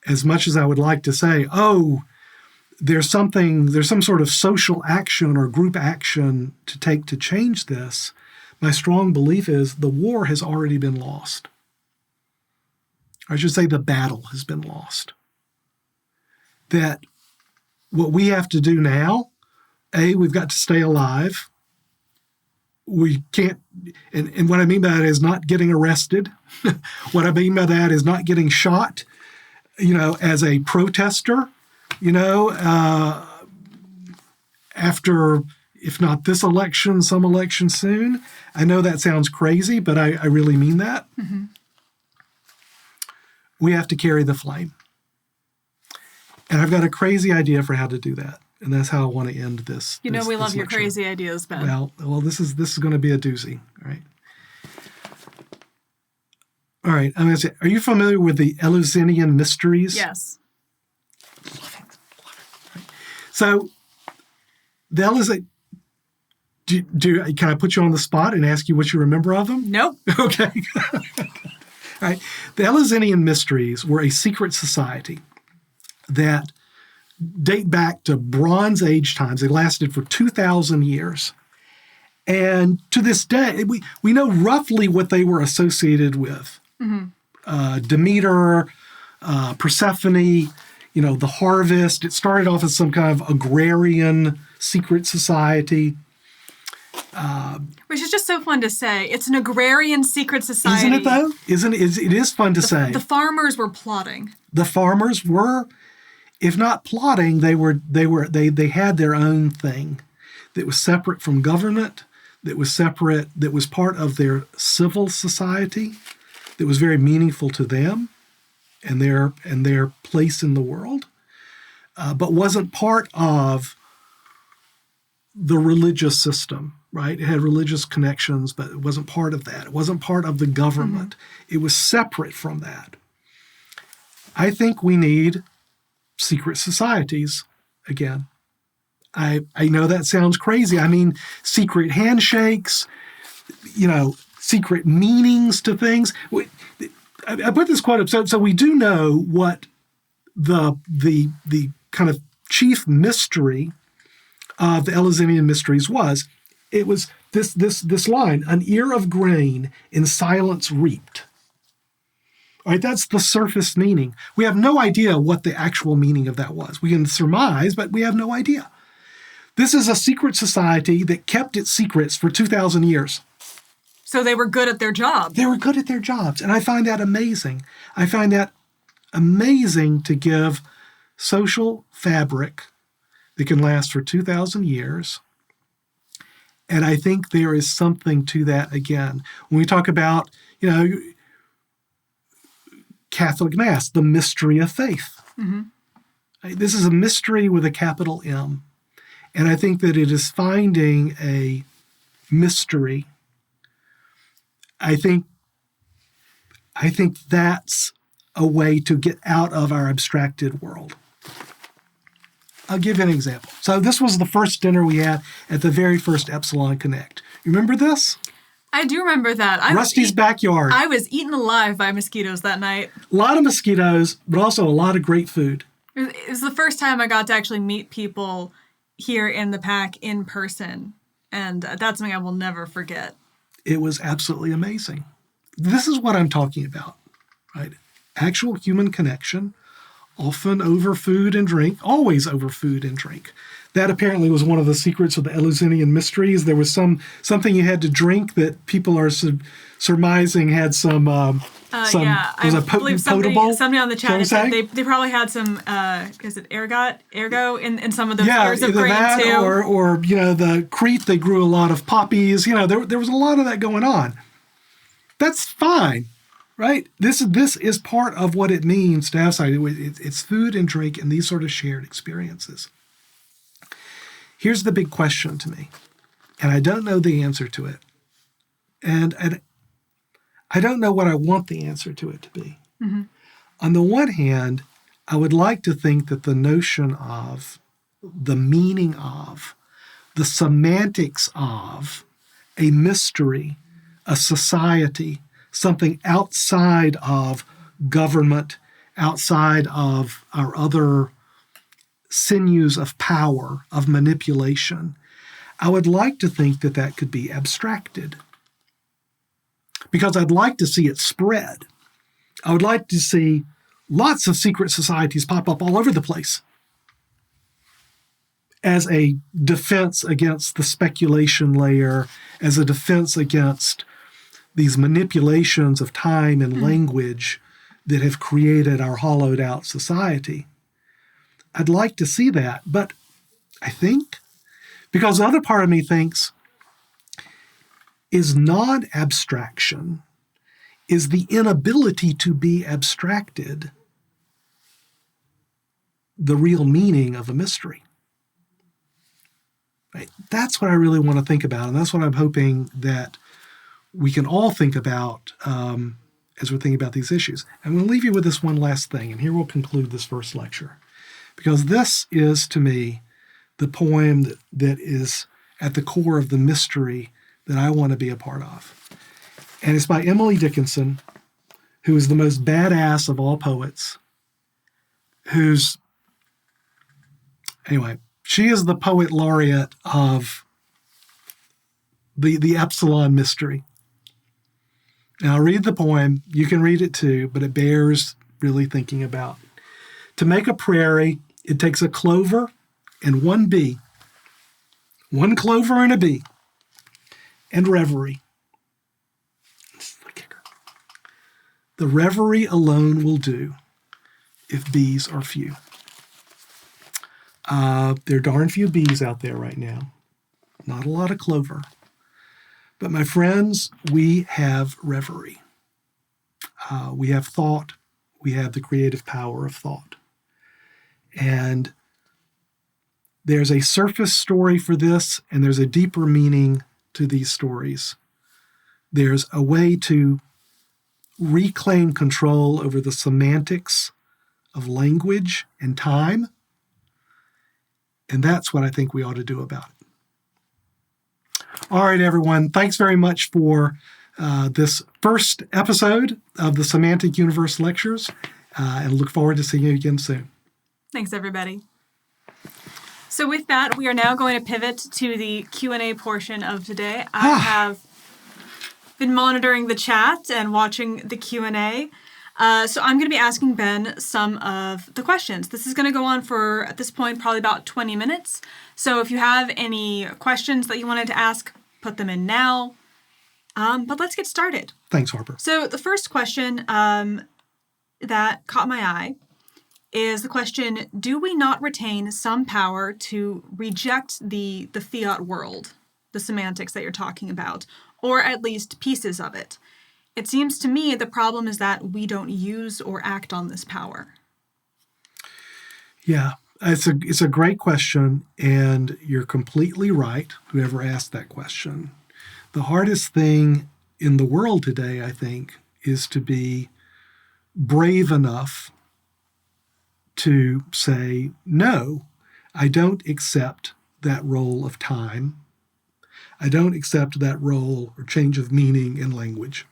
as much as I would like to say, there's some sort of social action or group action to take to change this, my strong belief is the war has already been lost. I should say the battle has been lost. That what we have to do now, we've got to stay alive. We can't, and what I mean by that is not getting arrested. What I mean by that is not getting shot, as a protester, after, if not this election, some election soon. I know that sounds crazy, but I really mean that. Mm-hmm. We have to carry the flame. And I've got a crazy idea for how to do that. And that's how I want to end this. We love your crazy ideas, Ben. Well, this is going to be a doozy, right? All right, I'm going to say, are you familiar with the Eleusinian mysteries? Yes. Love it. Right. So, the Eleusinian, can I put you on the spot and ask you what you remember of them? Nope. Okay. All right. The Eleusinian mysteries were a secret society that date back to Bronze Age times. They lasted for 2,000 years. And to this day, we know roughly what they were associated with. Mm-hmm. Demeter, Persephone, the harvest. It started off as some kind of agrarian secret society. Which is just so fun to say. It's an agrarian secret society. Isn't it, though? It is fun to say. The farmers were plotting. The farmers were, if not plotting, they had their own thing that was separate from government, that was part of their civil society, that was very meaningful to them and their place in the world, but wasn't part of the religious system, right? It had religious connections, but it wasn't part of that. It wasn't part of the government. Mm-hmm. It was separate from that. I think we need secret societies again. I know that sounds crazy. I mean, secret handshakes, secret meanings to things. I put this quote up. So we do know what the kind of chief mystery of the Eleusinian mysteries was. It was this line: an ear of grain in silence reaped. All right, that's the surface meaning. We have no idea what the actual meaning of that was. We can surmise, but we have no idea. This is a secret society that kept its secrets for 2,000 years. So they were good at their job. They were good at their jobs, and I find that amazing. I find that amazing to give social fabric that can last for 2,000 years. And I think there is something to that again. When we talk about, Catholic Mass, the mystery of faith. Mm-hmm. This is a mystery with a capital M. And I think that it is finding a mystery. I think that's a way to get out of our abstracted world. I'll give you an example. So this was the first dinner we had at the very first Epsilon Connect. You remember this? I do remember that. Rusty's backyard. I was eaten alive by mosquitoes that night. A lot of mosquitoes, but also a lot of great food. It was the first time I got to actually meet people here in the pack in person. And that's something I will never forget. It was absolutely amazing. This is what I'm talking about, right? Actual human connection, often over food and drink, always over food and drink. That apparently was one of the secrets of the Eleusinian mysteries. There was something you had to drink that people are surmising had some I believe somebody on the chat said they probably had some is it ergot in some of those layers of grain that, too. Or the Crete, they grew a lot of poppies. There was a lot of that going on. That's fine, right? This is part of what it means to have society. It's food and drink and these sort of shared experiences. Here's the big question to me, and I don't know the answer to it. And I don't know what I want the answer to it to be. Mm-hmm. On the one hand, I would like to think that the notion of, the meaning of, the semantics of a mystery, a society, something outside of government, outside of our other sinews of power, of manipulation, I would like to think that that could be abstracted. Because I'd like to see it spread. I would like to see lots of secret societies pop up all over the place as a defense against the speculation layer, as a defense against these manipulations of time and language that have created our hollowed out society. I'd like to see that, but I think, because the other part of me thinks, is non-abstraction, is the inability to be abstracted, the real meaning of a mystery. Right? That's what I really want to think about, and that's what I'm hoping that we can all think about as we're thinking about these issues. I'm going to leave you with this one last thing, and here we'll conclude this first lecture. Because this is, to me, the poem that is at the core of the mystery that I want to be a part of. And it's by Emily Dickinson, who is the most badass of all poets, she is the poet laureate of the Epsilon mystery. Now, I'll read the poem. You can read it too, but it bears really thinking about. To make a prairie, it takes a clover and one bee. One clover and a bee. And reverie. This is the kicker. The reverie alone will do if bees are few. There are darn few bees out there right now. Not a lot of clover. But my friends, we have reverie. We have thought. We have the creative power of thought. And there's a surface story for this, and there's a deeper meaning to these stories. There's a way to reclaim control over the semantics of language and time, and that's what I think we ought to do about it. All right, everyone. Thanks very much for this first episode of the Semantic Universe Lectures, and look forward to seeing you again soon. Thanks, everybody. So with that, we are now going to pivot to the Q&A portion of today. I have been monitoring the chat and watching the Q&A. So I'm going to be asking Ben some of the questions. This is going to go on for, at this point, probably about 20 minutes. So if you have any questions that you wanted to ask, put them in now. But let's get started. Thanks, Harper. So the first question that caught my eye is the question, do we not retain some power to reject the fiat world, the semantics that you're talking about, or at least pieces of it? It seems to me the problem is that we don't use or act on this power. Yeah, it's a great question, and you're completely right, whoever asked that question. The hardest thing in the world today, I think, is to be brave enough to say, no, I don't accept that role of time. I don't accept that role or change of meaning in language.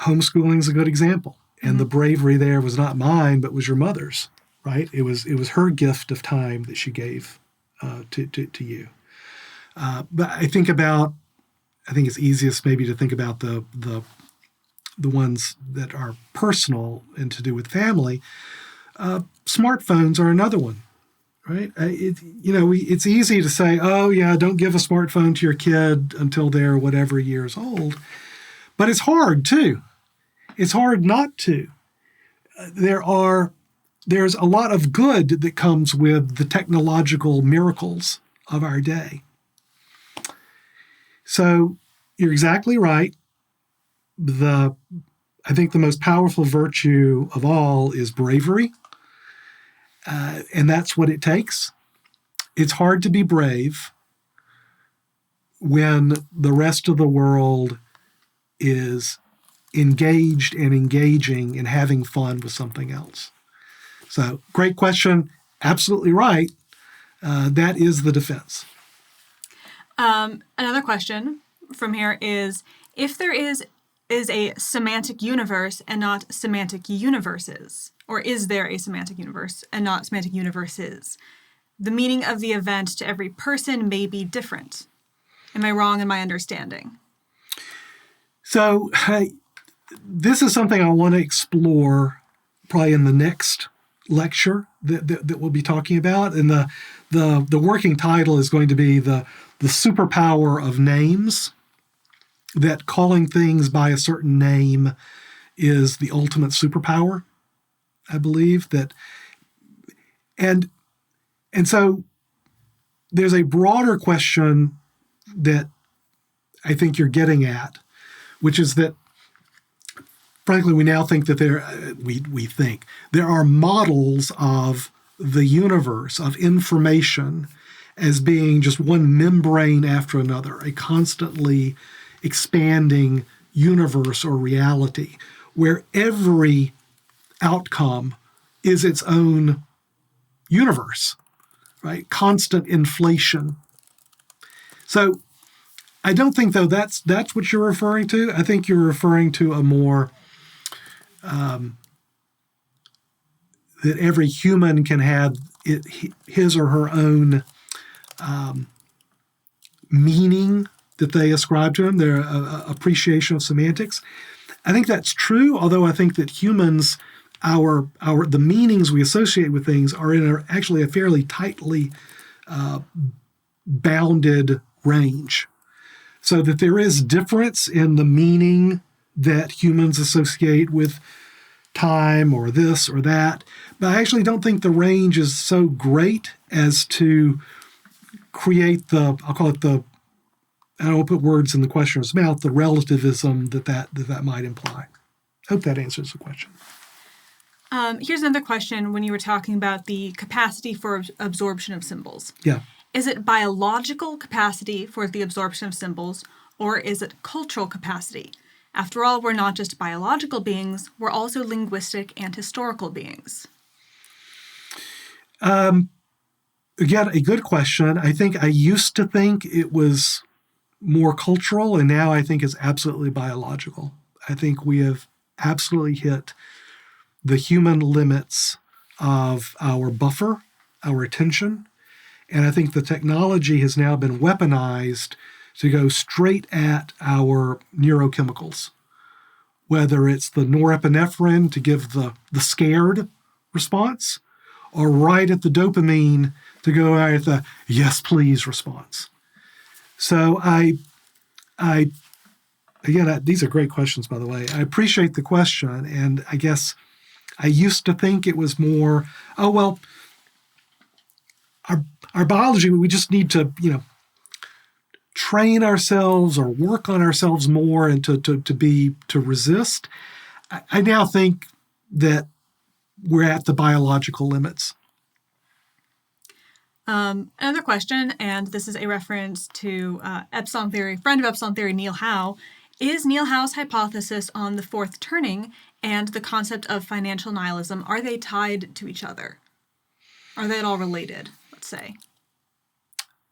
Homeschooling is a good example. And the bravery there was not mine, but was your mother's, right? It was her gift of time that she gave to you. But I think it's easiest maybe to think about the ones that are personal and to do with family. Smartphones are another one, right? It's easy to say, oh yeah, don't give a smartphone to your kid until they're whatever years old. But it's hard too. It's hard not to. There's a lot of good that comes with the technological miracles of our day. So you're exactly right. I think the most powerful virtue of all is bravery, and that's what it takes. It's hard to be brave when the rest of the world is engaged and engaging and having fun with something else. So, great question. Absolutely right. That is the defense. Another question from here is, if there is a semantic universe and not semantic universes, or is there a semantic universe and not semantic universes? The meaning of the event to every person may be different. Am I wrong in my understanding? So this is something I want to explore probably in the next lecture that we'll be talking about. And the working title is going to be the superpower of names, that calling things by a certain name is the ultimate superpower, I believe. And so there's a broader question that I think you're getting at, which is that, frankly, we now think that we think there are models of the universe, of information, as being just one membrane after another, a constantly expanding universe or reality, where every outcome is its own universe, right? Constant inflation. So I don't think, though, that's what you're referring to. I think you're referring to a more that every human can have his or her own meaning that they ascribe to them, their appreciation of semantics. I think that's true, although I think that humans, the meanings we associate with things are in actually a fairly tightly bounded range. So that there is difference in the meaning that humans associate with time or this or that. But I actually don't think the range is so great as to create I'll call it I don't want to put words in the questioner's mouth, the relativism that might imply. Hope that answers the question. Here's another question when you were talking about the capacity for absorption of symbols. Yeah. Is it biological capacity for the absorption of symbols, or is it cultural capacity? After all, we're not just biological beings, we're also linguistic and historical beings. Again, a good question. I used to think it was more cultural, and now I think it's absolutely biological. I think we have absolutely hit the human limits of our buffer, our attention, and I think the technology has now been weaponized to go straight at our neurochemicals, whether it's the norepinephrine to give the scared response, or right at the dopamine to go at the yes, please response. So again, these are great questions, by the way. I appreciate the question, and I guess I used to think it was more, our biology, we just need to, train ourselves or work on ourselves more and to resist. I now think that we're at the biological limits. Another question, and this is a reference to Epsilon Theory, friend of Epsilon Theory, Neil Howe. Is Neil Howe's hypothesis on the fourth turning and the concept of financial nihilism, are they tied to each other? Are they at all related, let's say?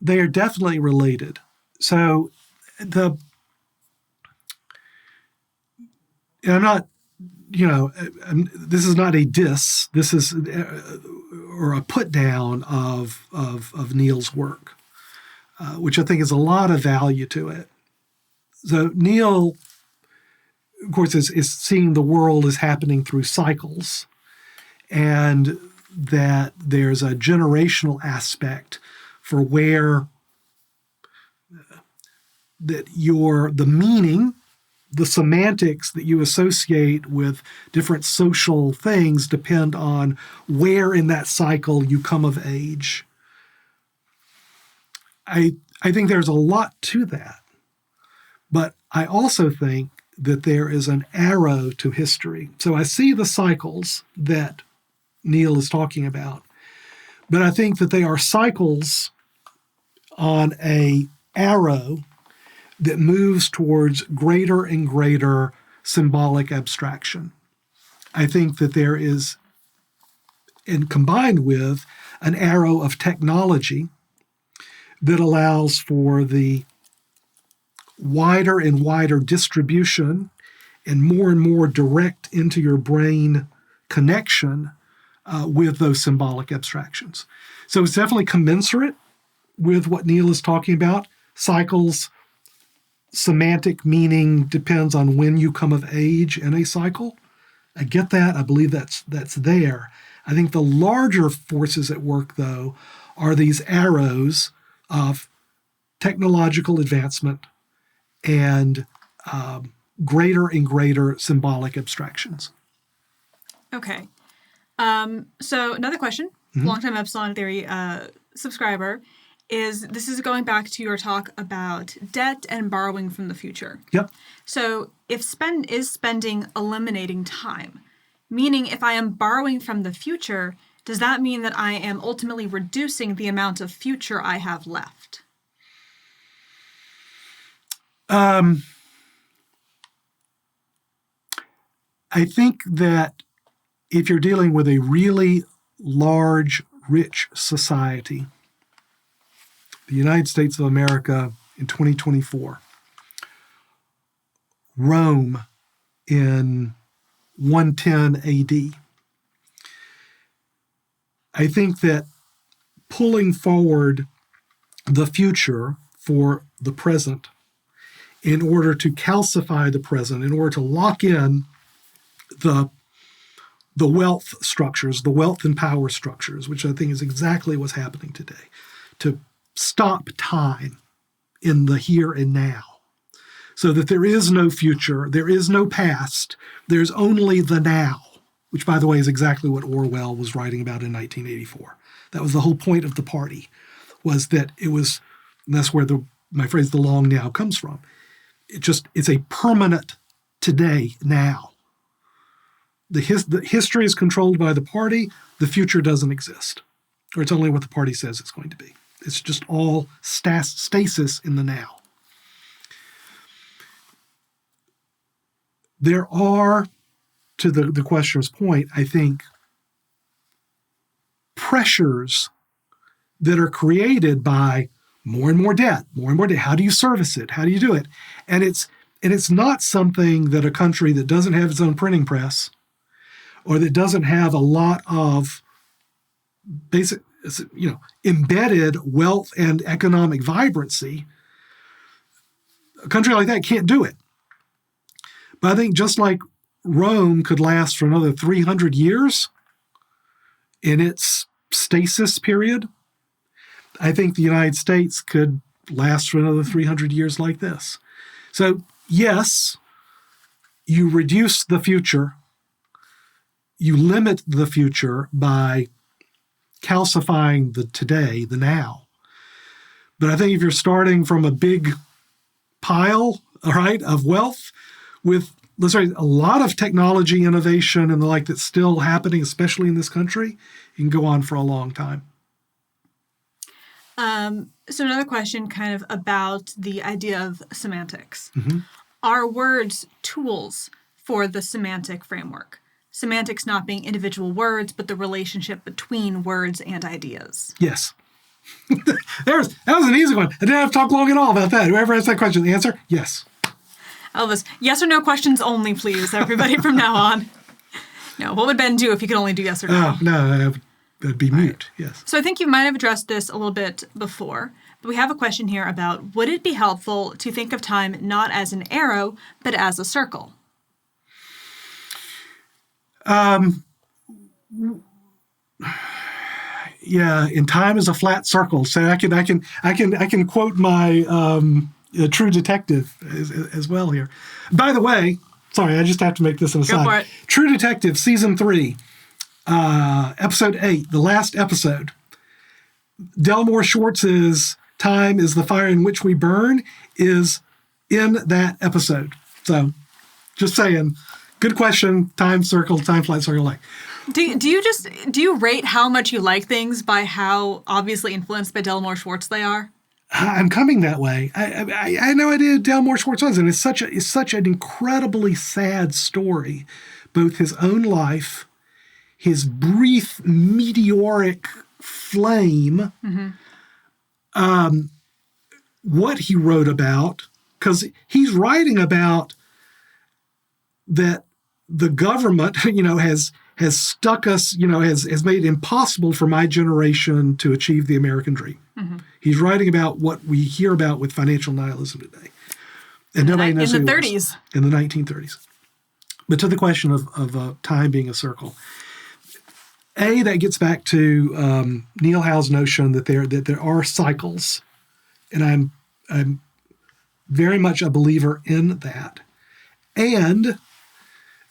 They are definitely related. So I'm not, this is not a diss. This is or a put down of Neil's work, which I think is a lot of value to it. So Neil, of course, is seeing the world as happening through cycles, and that there's a generational aspect for where that the meaning, the semantics that you associate with different social things depend on where in that cycle you come of age. I think there's a lot to that. But I also think that there is an arrow to history. So I see the cycles that Neil is talking about, but I think that they are cycles on an arrow that moves towards greater and greater symbolic abstraction. I think that there is, and combined with an arrow of technology that allows for the wider and wider distribution and more direct into your brain connection with those symbolic abstractions. So it's definitely commensurate with what Neil is talking about. Cycles, semantic meaning depends on when you come of age in a cycle. I get that. I believe that's there. I think the larger forces at work, though, are these arrows of technological advancement and greater and greater symbolic abstractions. Okay. So another question, longtime Epsilon Theory subscriber, this is going back to your talk about debt and borrowing from the future. Yep. So if spending eliminating time, meaning if I am borrowing from the future, does that mean that I am ultimately reducing the amount of future I have left? I think that if you're dealing with a really large, rich society, the United States of America in 2024, Rome in 110 AD, I think that pulling forward the future for the present in order to calcify the present, in order to lock in the wealth structures, the wealth and power structures, which I think is exactly what's happening today, to stop time in the here and now, so that there is no future, there is no past, there's only the now, which, by the way, is exactly what Orwell was writing about in 1984. That was the whole point of the party, was that it was, and that's where my phrase, the long now, comes from. It's a permanent today, now. The history is controlled by the party. The future doesn't exist, or it's only what the party says it's going to be. It's just all stasis in the now. There are, to the questioner's point, I think, pressures that are created by more and more debt, more and more debt. How do you service it? How do you do it? And it's not something that a country that doesn't have its own printing press, or that doesn't have a lot of basic, embedded wealth and economic vibrancy, a country like that can't do it. But I think just like Rome could last for another 300 years in its stasis period, I think the United States could last for another 300 years like this. So, yes, you reduce the future, you limit the future by calcifying the today, the now. But I think if you're starting from a big pile, all right, of wealth with, let's say, a lot of technology innovation and the like that's still happening, especially in this country, you can go on for a long time. So another question kind of about the idea of semantics. Mm-hmm. Are words tools for the semantic framework? Semantics not being individual words, but the relationship between words and ideas. Yes. That was an easy one. I didn't have to talk long at all about that. Whoever asked that question, the answer, yes. Elvis, yes or no questions only, please, everybody, from now on. No, what would Ben do if he could only do yes or no? Oh, no, that'd be mute, yes. So I think you might have addressed this a little bit before, but we have a question here about, would it be helpful to think of time not as an arrow, but as a circle? Yeah, in time is a flat circle. So I can quote my True Detective as well here. By the way, sorry, I just have to make this an aside. Go for it. True Detective season 3, episode 8, the last episode. Delmore Schwartz's "Time is the fire in which we burn" is in that episode. So, just saying. Good question. Time circle, time flat circle, like. Do you rate how much you like things by how obviously influenced by Delmore Schwartz they are? I'm coming that way. I had no idea who Delmore Schwartz was, and it's such an incredibly sad story. Both his own life, his brief meteoric flame, mm-hmm. What he wrote about, because he's writing about that the government, has stuck us, has made it impossible for my generation to achieve the American dream. Mm-hmm. He's writing about what we hear about with financial nihilism today. And nobody knows in the who 30s. He was. In the 1930s. But to the question of time being a circle, that gets back to Neil Howe's notion that there are cycles, and I'm very much a believer in that. And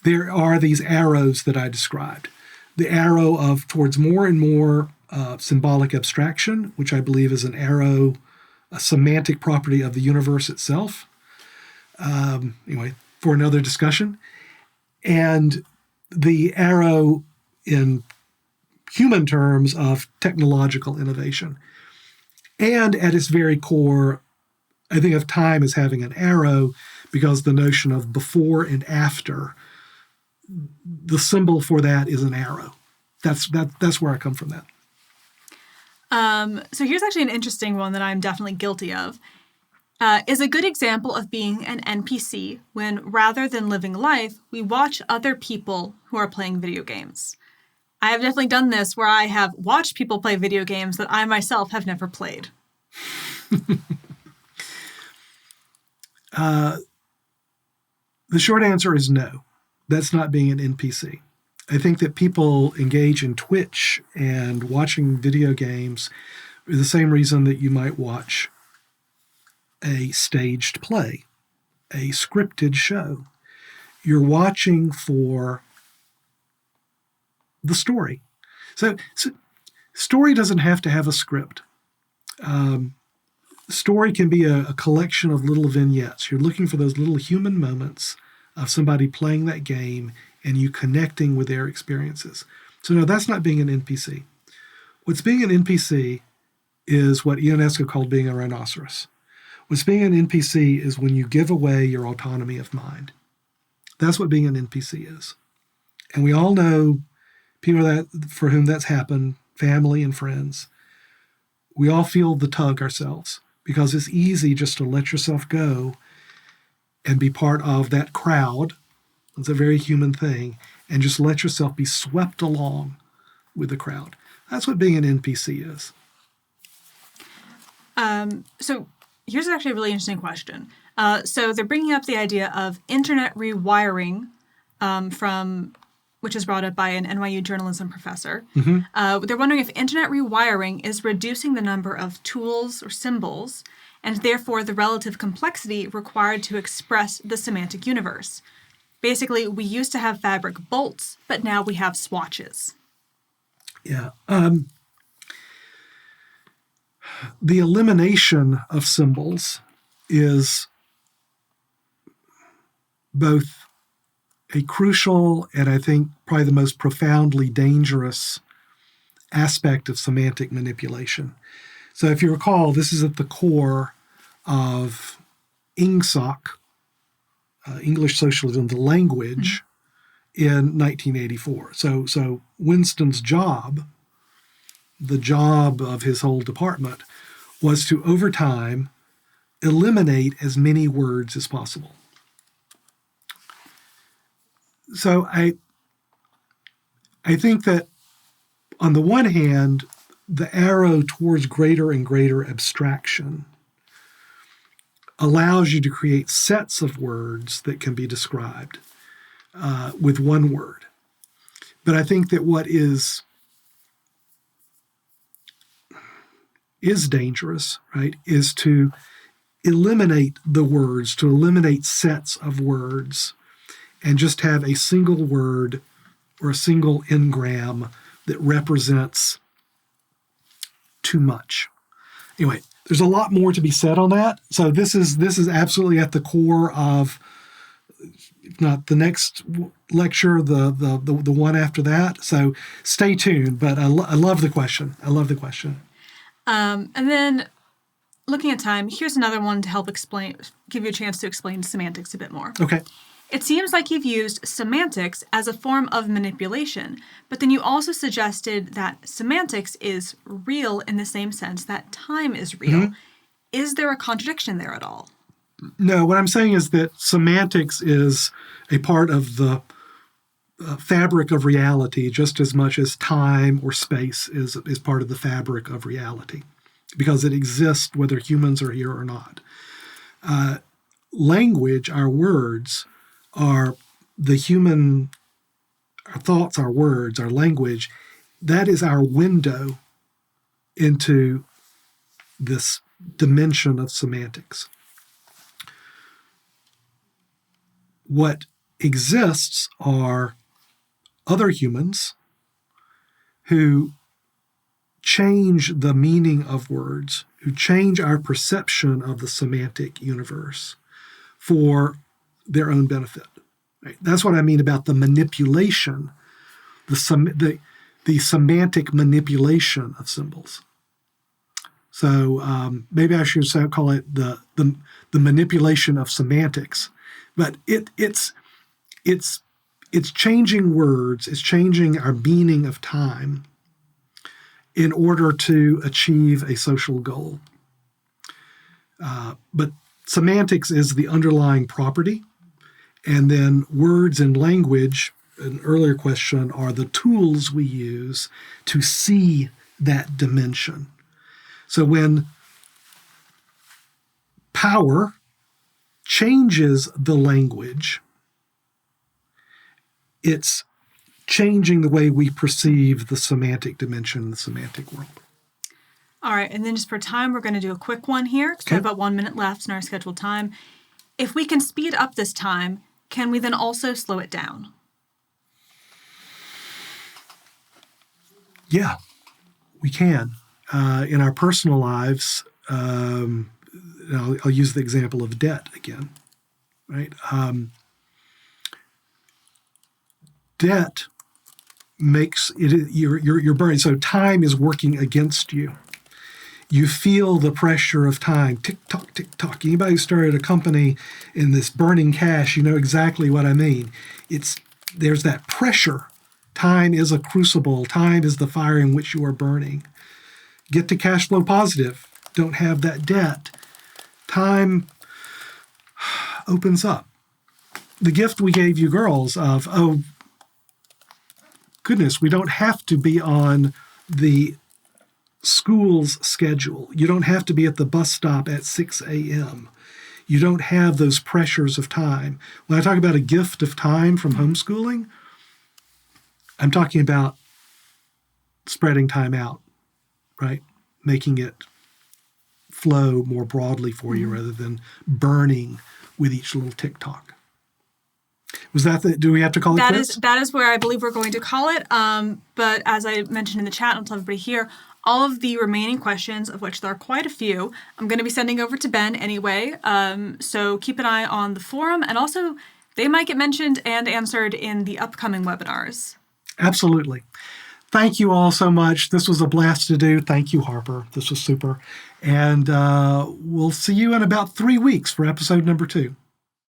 there are these arrows that I described. The arrow of towards more and more symbolic abstraction, which I believe is an arrow, a semantic property of the universe itself. Anyway, for another discussion. And the arrow in human terms of technological innovation. And at its very core, I think of time as having an arrow because the notion of before and after, the symbol for that is an arrow. That's where I come from that. So here's actually an interesting one that I'm definitely guilty of. Is a good example of being an NPC when, rather than living life, we watch other people who are playing video games. I have definitely done this where I have watched people play video games that I myself have never played. The short answer is no. That's not being an NPC. I think that people engage in Twitch and watching video games for the same reason that you might watch a staged play, a scripted show. You're watching for the story. So story doesn't have to have a script. Story can be a collection of little vignettes. You're looking for those little human moments of somebody playing that game and you connecting with their experiences. So no, that's not being an NPC. What's being an NPC is what Ionesco called being a rhinoceros. What's being an NPC is when you give away your autonomy of mind. That's what being an NPC is. And we all know people that for whom that's happened, family and friends. We all feel the tug ourselves because it's easy just to let yourself go and be part of that crowd. It's a very human thing. And just let yourself be swept along with the crowd. That's what being an NPC is. So here's actually a really interesting question. So they're bringing up the idea of internet rewiring which is brought up by an NYU journalism professor. Mm-hmm. They're wondering if internet rewiring is reducing the number of tools or symbols and therefore the relative complexity required to express the semantic universe. Basically, we used to have fabric bolts, but now we have swatches. Yeah. The elimination of symbols is both a crucial and I think probably the most profoundly dangerous aspect of semantic manipulation. So if you recall, this is at the core of INGSOC, English Socialism, the language, in 1984. So Winston's job, the job of his whole department, was to, over time, eliminate as many words as possible. So I think that, on the one hand, the arrow towards greater and greater abstraction allows you to create sets of words that can be described with one word. But I think that what is dangerous, right, is to eliminate the words, to eliminate sets of words, and just have a single word or a single n-gram that represents too much. Anyway, there's a lot more to be said on that. So this is absolutely at the core of, if not the next lecture, the one after that. So stay tuned. But I love the question. And then, looking at time, here's another one to help give you a chance to explain semantics a bit more. Okay. It seems like you've used semantics as a form of manipulation, but then you also suggested that semantics is real in the same sense that time is real. Mm-hmm. Is there a contradiction there at all? No, what I'm saying is that semantics is a part of the fabric of reality just as much as time or space is part of the fabric of reality, because it exists whether humans are here or not. Language, our words, are the human, our thoughts, our words, our language. That is our window into this dimension of semantics. What exists are other humans who change the meaning of words, who change our perception of the semantic universe for their own benefit. Right? That's what I mean about the manipulation, the semantic manipulation of symbols. So maybe I should call it the manipulation of semantics, but it's changing words, it's changing our meaning of time in order to achieve a social goal. But semantics is the underlying property, and then words and language, an earlier question, are the tools we use to see that dimension. So when power changes the language, it's changing the way we perceive the semantic dimension, the semantic world. All right, and then just for time, we're going to do a quick one here, because we have about 1 minute left in our scheduled time. If we can speed up this time, can we then also slow it down? Yeah, we can. In our personal lives, I'll use the example of debt again, right? Debt makes it you're burning. So time is working against you. You feel the pressure of time, tick tock, tick tock. Anybody who started a company in this burning cash, you know exactly what I mean. There's that pressure. Time is a crucible. Time is the fire in which you are burning. Get to cash flow positive. Don't have that debt. Time opens up. The gift we gave you girls of, oh, goodness, we don't have to be on the school's schedule. You don't have to be at the bus stop at 6 a.m. You don't have those pressures of time. When I talk about a gift of time from homeschooling, I'm talking about spreading time out, right? Making it flow more broadly for you rather than burning with each little tick-tock. Was that do we have to call it quits? That is where I believe we're going to call it. But as I mentioned in the chat, I'll tell everybody here, all of the remaining questions, of which there are quite a few, I'm going to be sending over to Ben anyway. So keep an eye on the forum. And also, they might get mentioned and answered in the upcoming webinars. Absolutely. Thank you all so much. This was a blast to do. Thank you, Harper. This was super. And we'll see you in about 3 weeks for episode number 2.